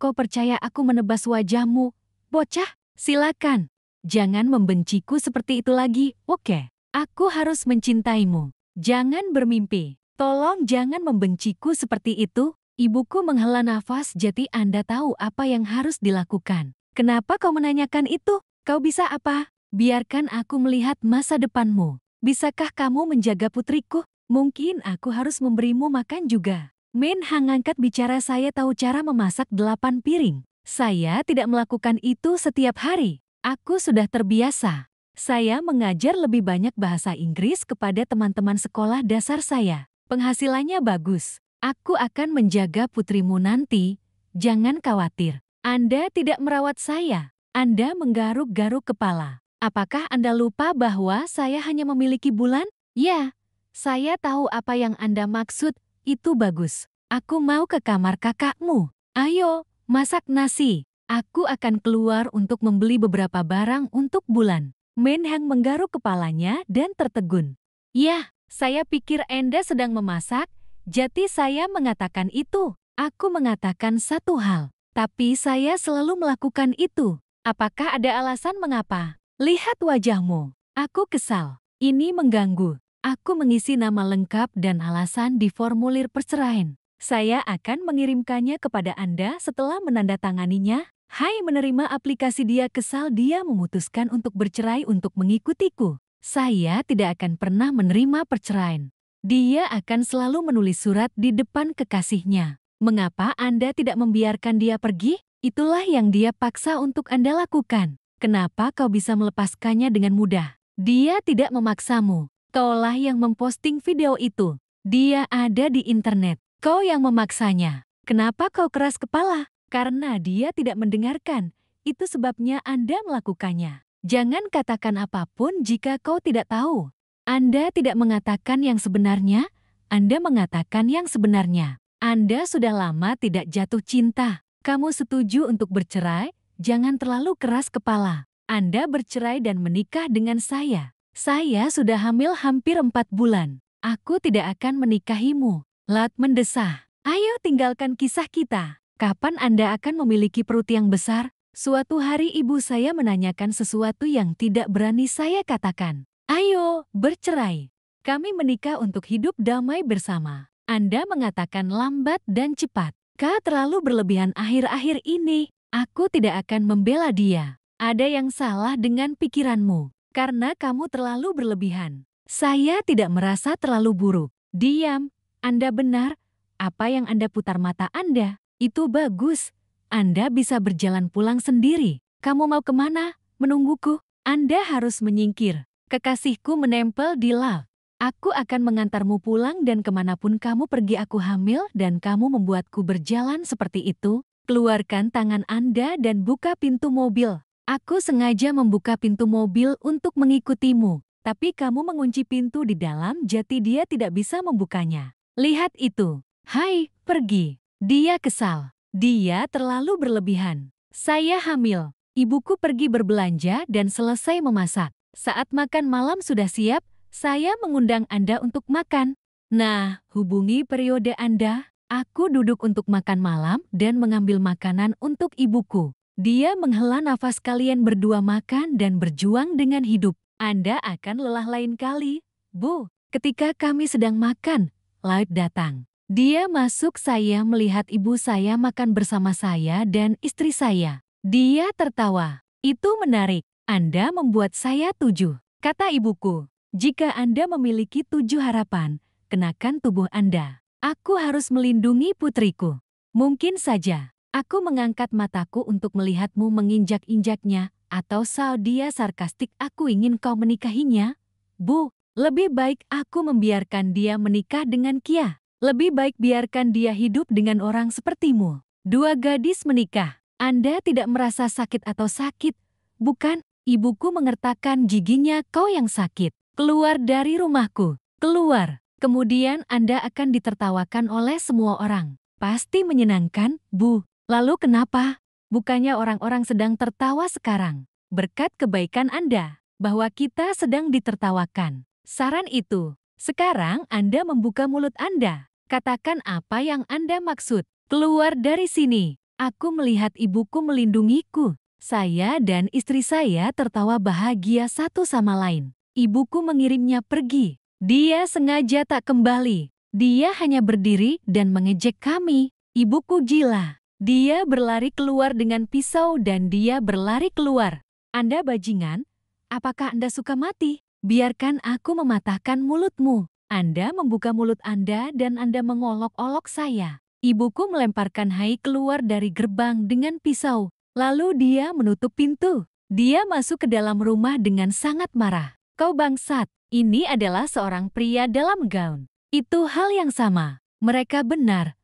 kau percaya aku menebas wajahmu? Bocah, silakan. Jangan membenciku seperti itu lagi, oke? Aku harus mencintaimu. Jangan bermimpi. Tolong jangan membenciku seperti itu. Ibuku menghela nafas. Jadi Anda tahu apa yang harus dilakukan. Kenapa kau menanyakan itu? Kau bisa apa? Biarkan aku melihat masa depanmu. Bisakah kamu menjaga putriku? Mungkin aku harus memberimu makan juga. Min Hang angkat bicara. Saya tahu cara memasak 8 piring. Saya tidak melakukan itu setiap hari. Aku sudah terbiasa. Saya mengajar lebih banyak bahasa Inggris kepada teman-teman sekolah dasar saya. Penghasilannya bagus. Aku akan menjaga putrimu nanti. Jangan khawatir. Anda tidak merawat saya. Anda menggaruk-garuk kepala. Apakah Anda lupa bahwa saya hanya memiliki bulan? Ya, saya tahu apa yang Anda maksud. Itu bagus. Aku mau ke kamar kakakmu. Ayo, masak nasi. Aku akan keluar untuk membeli beberapa barang untuk bulan. Min Hang menggaruk kepalanya dan tertegun. Ya, saya pikir Anda sedang memasak, jadi saya mengatakan itu. Aku mengatakan satu hal, tapi saya selalu melakukan itu. Apakah ada alasan mengapa? Lihat wajahmu. Aku kesal. Ini mengganggu. Aku mengisi nama lengkap dan alasan di formulir perceraian. Saya akan mengirimkannya kepada Anda setelah menandatanganinya. Hai, menerima aplikasi. Dia kesal. Dia memutuskan untuk bercerai untuk mengikutiku. Saya tidak akan pernah menerima perceraian. Dia akan selalu menulis surat di depan kekasihnya. Mengapa Anda tidak membiarkan dia pergi? Itulah yang dia paksa untuk Anda lakukan. Kenapa kau bisa melepaskannya dengan mudah? Dia tidak memaksamu. Kaulah yang memposting video itu. Dia ada di internet. Kau yang memaksanya. Kenapa kau keras kepala? Karena dia tidak mendengarkan. Itu sebabnya Anda melakukannya. Jangan katakan apapun jika kau tidak tahu. Anda tidak mengatakan yang sebenarnya. Anda mengatakan yang sebenarnya. Anda sudah lama tidak jatuh cinta. Kamu setuju untuk bercerai? Jangan terlalu keras kepala. Anda bercerai dan menikah dengan saya. Saya sudah hamil hampir 4 bulan. Aku tidak akan menikahimu. Lat mendesah. Ayo tinggalkan kisah kita. Kapan Anda akan memiliki perut yang besar? Suatu hari ibu saya menanyakan sesuatu yang tidak berani saya katakan. Ayo, bercerai. Kami menikah untuk hidup damai bersama. Anda mengatakan lambat dan cepat. Kau terlalu berlebihan akhir-akhir ini. Aku tidak akan membela dia. Ada yang salah dengan pikiranmu. Karena kamu terlalu berlebihan. Saya tidak merasa terlalu buruk. Diam. Anda benar. Apa yang Anda putar mata Anda? Itu bagus. Anda bisa berjalan pulang sendiri. Kamu mau kemana? Menungguku? Anda harus menyingkir. Kekasihku menempel di lav. Aku akan mengantarmu pulang dan kemanapun kamu pergi aku hamil dan kamu membuatku berjalan seperti itu. Keluarkan tangan Anda dan buka pintu mobil. Aku sengaja membuka pintu mobil untuk mengikutimu. Tapi kamu mengunci pintu di dalam jadi dia tidak bisa membukanya. Lihat itu. Hai, pergi. Dia kesal. Dia terlalu berlebihan. Saya hamil. Ibuku pergi berbelanja dan selesai memasak. Saat makan malam sudah siap, saya mengundang Anda untuk makan. Nah, hubungi periode Anda. Aku duduk untuk makan malam dan mengambil makanan untuk ibuku. Dia menghela nafas kalian berdua makan dan berjuang dengan hidup. Anda akan lelah lain kali. Bu, ketika kami sedang makan, Lloyd datang. Dia masuk saya melihat ibu saya makan bersama saya dan istri saya. Dia tertawa. Itu menarik. Anda membuat saya 7. Kata ibuku. Jika Anda memiliki 7 harapan, kenakan tubuh Anda. Aku harus melindungi putriku. Mungkin saja. Aku mengangkat mataku untuk melihatmu menginjak-injaknya, atau dia sarkastik aku ingin kau menikahinya. Bu, lebih baik aku membiarkan dia menikah dengan Kia. Lebih baik biarkan dia hidup dengan orang sepertimu. 2 gadis menikah. Anda tidak merasa sakit atau sakit, bukan? Ibuku mengertakkan giginya, kau yang sakit. Keluar dari rumahku. Keluar. Kemudian Anda akan ditertawakan oleh semua orang. Pasti menyenangkan, Bu. Lalu kenapa? Bukannya orang-orang sedang tertawa sekarang. Berkat kebaikan Anda, bahwa kita sedang ditertawakan. Saran itu. Sekarang Anda membuka mulut Anda. Katakan apa yang Anda maksud. Keluar dari sini. Aku melihat ibuku melindungiku. Saya dan istri saya tertawa bahagia satu sama lain. Ibuku mengirimnya pergi. Dia sengaja tak kembali. Dia hanya berdiri dan mengejek kami. Ibuku gila. Dia berlari keluar dengan pisau dan dia berlari keluar. Anda bajingan? Apakah Anda suka mati? Biarkan aku mematahkan mulutmu. Anda membuka mulut Anda dan Anda mengolok-olok saya. Ibuku melemparkan Hai keluar dari gerbang dengan pisau. Lalu dia menutup pintu. Dia masuk ke dalam rumah dengan sangat marah. Kau bangsat, ini adalah seorang pria dalam gaun. Itu hal yang sama. Mereka benar.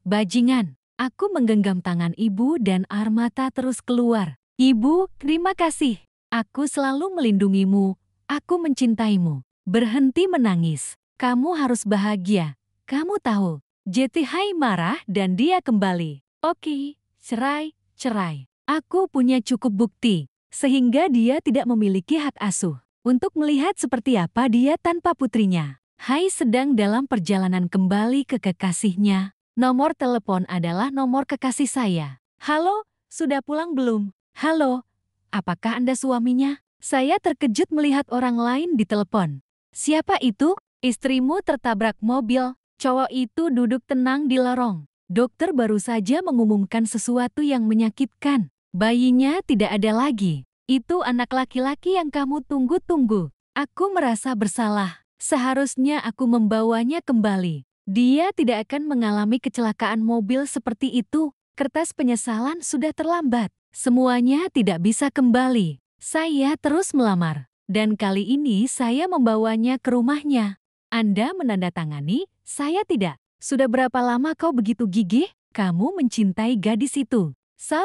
Bajingan. Aku menggenggam tangan ibu dan air mata terus keluar. Ibu, terima kasih. Aku selalu melindungimu. Aku mencintaimu. Berhenti menangis. Kamu harus bahagia. Kamu tahu. Jeti Hai marah dan dia kembali. Oke, cerai, cerai. Aku punya cukup bukti, sehingga dia tidak memiliki hak asuh. Untuk melihat seperti apa dia tanpa putrinya. Hai sedang dalam perjalanan kembali ke kekasihnya. Nomor telepon adalah nomor kekasih saya. Halo, sudah pulang belum? Halo, apakah Anda suaminya? Saya terkejut melihat orang lain di telepon. Siapa itu? Istrimu tertabrak mobil. Cowok itu duduk tenang di lorong. Dokter baru saja mengumumkan sesuatu yang menyakitkan. Bayinya tidak ada lagi. Itu anak laki-laki yang kamu tunggu-tunggu. Aku merasa bersalah. Seharusnya aku membawanya kembali. Dia tidak akan mengalami kecelakaan mobil seperti itu. Kertas penyesalan sudah terlambat. Semuanya tidak bisa kembali. Saya terus melamar. Dan kali ini saya membawanya ke rumahnya. Anda menandatangani, saya tidak. Sudah berapa lama kau begitu gigih? Kamu mencintai gadis itu.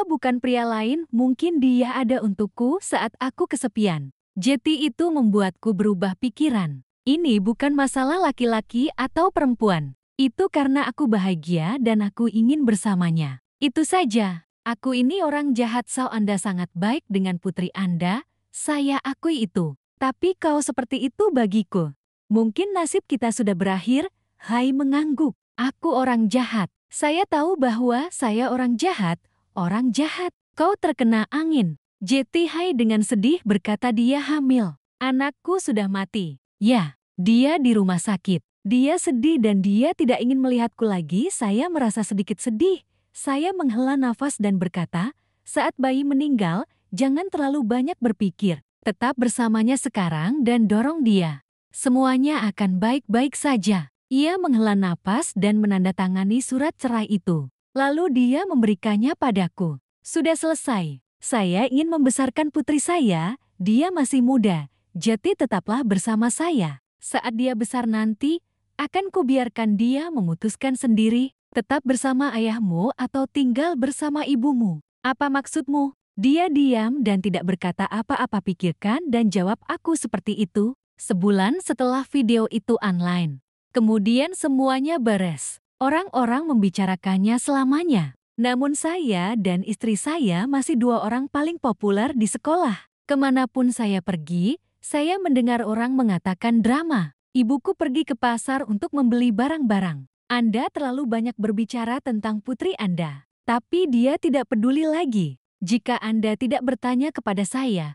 Bukan pria lain, mungkin dia ada untukku saat aku kesepian. Jeti itu membuatku berubah pikiran. Ini bukan masalah laki-laki atau perempuan. Itu karena aku bahagia dan aku ingin bersamanya. Itu saja. Aku ini orang jahat. Anda sangat baik dengan putri Anda. Saya akui itu. Tapi kau seperti itu bagiku. Mungkin nasib kita sudah berakhir. Hai mengangguk. Aku orang jahat. Saya tahu bahwa saya orang jahat. Orang jahat. Kau terkena angin. Jeti Hai dengan sedih berkata dia hamil. Anakku sudah mati. Ya, dia di rumah sakit. Dia sedih dan dia tidak ingin melihatku lagi. Saya merasa sedikit sedih. Saya menghela nafas dan berkata, saat bayi meninggal, jangan terlalu banyak berpikir. Tetap bersamanya sekarang dan dorong dia. Semuanya akan baik-baik saja. Ia menghela napas dan menandatangani surat cerai itu. Lalu dia memberikannya padaku. Sudah selesai. Saya ingin membesarkan putri saya. Dia masih muda. Jadi tetaplah bersama saya. Saat dia besar nanti, akan kubiarkan dia memutuskan sendiri. Tetap bersama ayahmu atau tinggal bersama ibumu. Apa maksudmu? Dia diam dan tidak berkata apa-apa. Pikirkan dan jawab aku seperti itu. Sebulan setelah video itu online. Kemudian semuanya beres. Orang-orang membicarakannya selamanya. Namun saya dan istri saya masih dua orang paling populer di sekolah. Kemanapun saya pergi, saya mendengar orang mengatakan drama. Ibuku pergi ke pasar untuk membeli barang-barang. Anda terlalu banyak berbicara tentang putri Anda. Tapi dia tidak peduli lagi. Jika Anda tidak bertanya kepada saya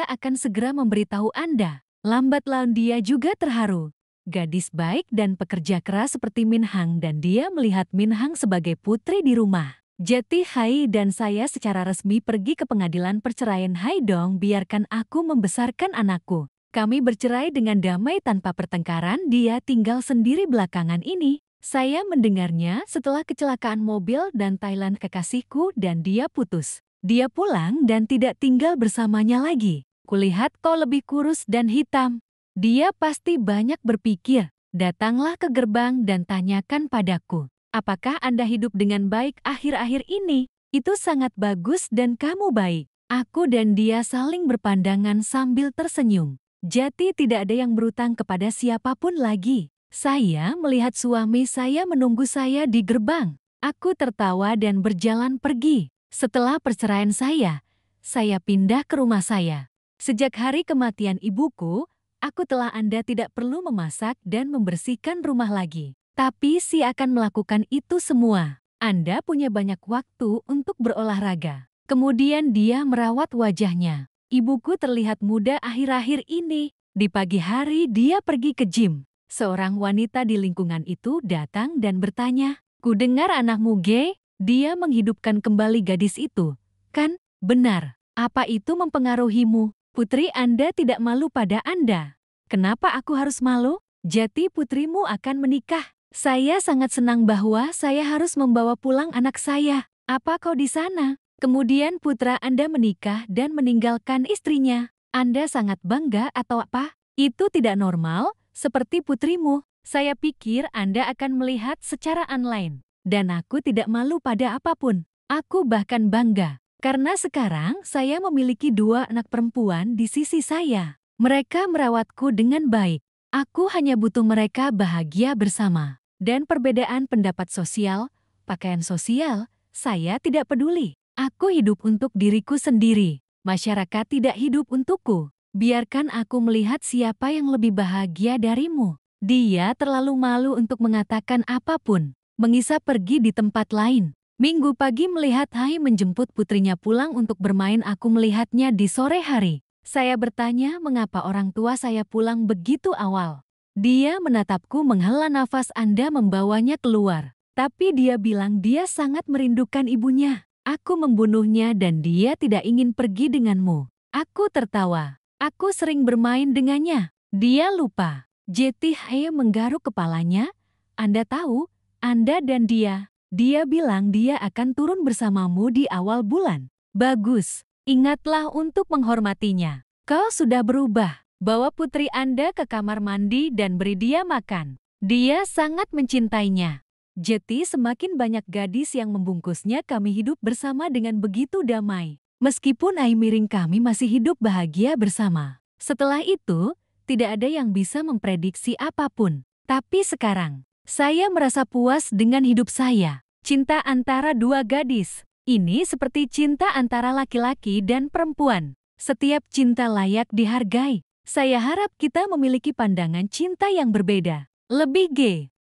akan segera memberitahu Anda. Lambat laun dia juga terharu. Gadis baik dan pekerja keras seperti Min Hang dan dia melihat Min Hang sebagai putri di rumah. Jeti Hai dan saya secara resmi pergi ke pengadilan perceraian. Hai dong, biarkan aku membesarkan anakku. Kami bercerai dengan damai tanpa pertengkaran. Dia tinggal sendiri belakangan ini. Saya mendengarnya setelah kecelakaan mobil dan Thailand kekasihku dan dia putus. Dia pulang dan tidak tinggal bersamanya lagi. Kulihat kau lebih kurus dan hitam. Dia pasti banyak berpikir. Datanglah ke gerbang dan tanyakan padaku. Apakah Anda hidup dengan baik akhir-akhir ini? Itu sangat bagus dan kamu baik. Aku dan dia saling berpandangan sambil tersenyum. Jadi tidak ada yang berutang kepada siapapun lagi. Saya melihat suami saya menunggu saya di gerbang. Aku tertawa dan berjalan pergi. Setelah perceraian saya pindah ke rumah saya. Sejak hari kematian ibuku, aku telah Anda tidak perlu memasak dan membersihkan rumah lagi. Tapi akan melakukan itu semua. Anda punya banyak waktu untuk berolahraga. Kemudian dia merawat wajahnya. Ibuku terlihat muda akhir-akhir ini. Di pagi hari dia pergi ke gym. Seorang wanita di lingkungan itu datang dan bertanya, "Ku dengar anakmu gay?" Dia menghidupkan kembali gadis itu. Kan? Benar. Apa itu mempengaruhimu? Putri Anda tidak malu pada Anda. Kenapa aku harus malu? Jati putrimu akan menikah. Saya sangat senang bahwa saya harus membawa pulang anak saya. Apa kau di sana? Kemudian putra Anda menikah dan meninggalkan istrinya. Anda sangat bangga atau apa? Itu tidak normal. Seperti putrimu, saya pikir Anda akan melihat secara online. Dan aku tidak malu pada apapun. Aku bahkan bangga. Karena sekarang saya memiliki dua anak perempuan di sisi saya. Mereka merawatku dengan baik. Aku hanya butuh mereka bahagia bersama. Dan perbedaan pendapat sosial, pakaian sosial, saya tidak peduli. Aku hidup untuk diriku sendiri. Masyarakat tidak hidup untukku. Biarkan aku melihat siapa yang lebih bahagia darimu. Dia terlalu malu untuk mengatakan apapun. Mengisap pergi di tempat lain. Minggu pagi melihat Hai menjemput putrinya pulang untuk bermain. Aku melihatnya di sore hari. Saya bertanya mengapa orang tua saya pulang begitu awal. Dia menatapku menghela nafas. Anda membawanya keluar. Tapi dia bilang dia sangat merindukan ibunya. Aku membunuhnya dan dia tidak ingin pergi denganmu. Aku tertawa. Aku sering bermain dengannya. Dia lupa. Jeti Hai menggaruk kepalanya. Anda tahu, Anda dan dia. Dia bilang dia akan turun bersamamu di awal bulan. Bagus. Ingatlah untuk menghormatinya. Kau sudah berubah. Bawa putri Anda ke kamar mandi dan beri dia makan. Dia sangat mencintainya. Jeti semakin banyak gadis yang membungkusnya. Kami hidup bersama dengan begitu damai. Meskipun ai miring kami masih hidup bahagia bersama. Setelah itu, tidak ada yang bisa memprediksi apapun. Tapi sekarang, saya merasa puas dengan hidup saya. Cinta antara dua gadis. Ini seperti cinta antara laki-laki dan perempuan. Setiap cinta layak dihargai. Saya harap kita memiliki pandangan cinta yang berbeda. Lebih G.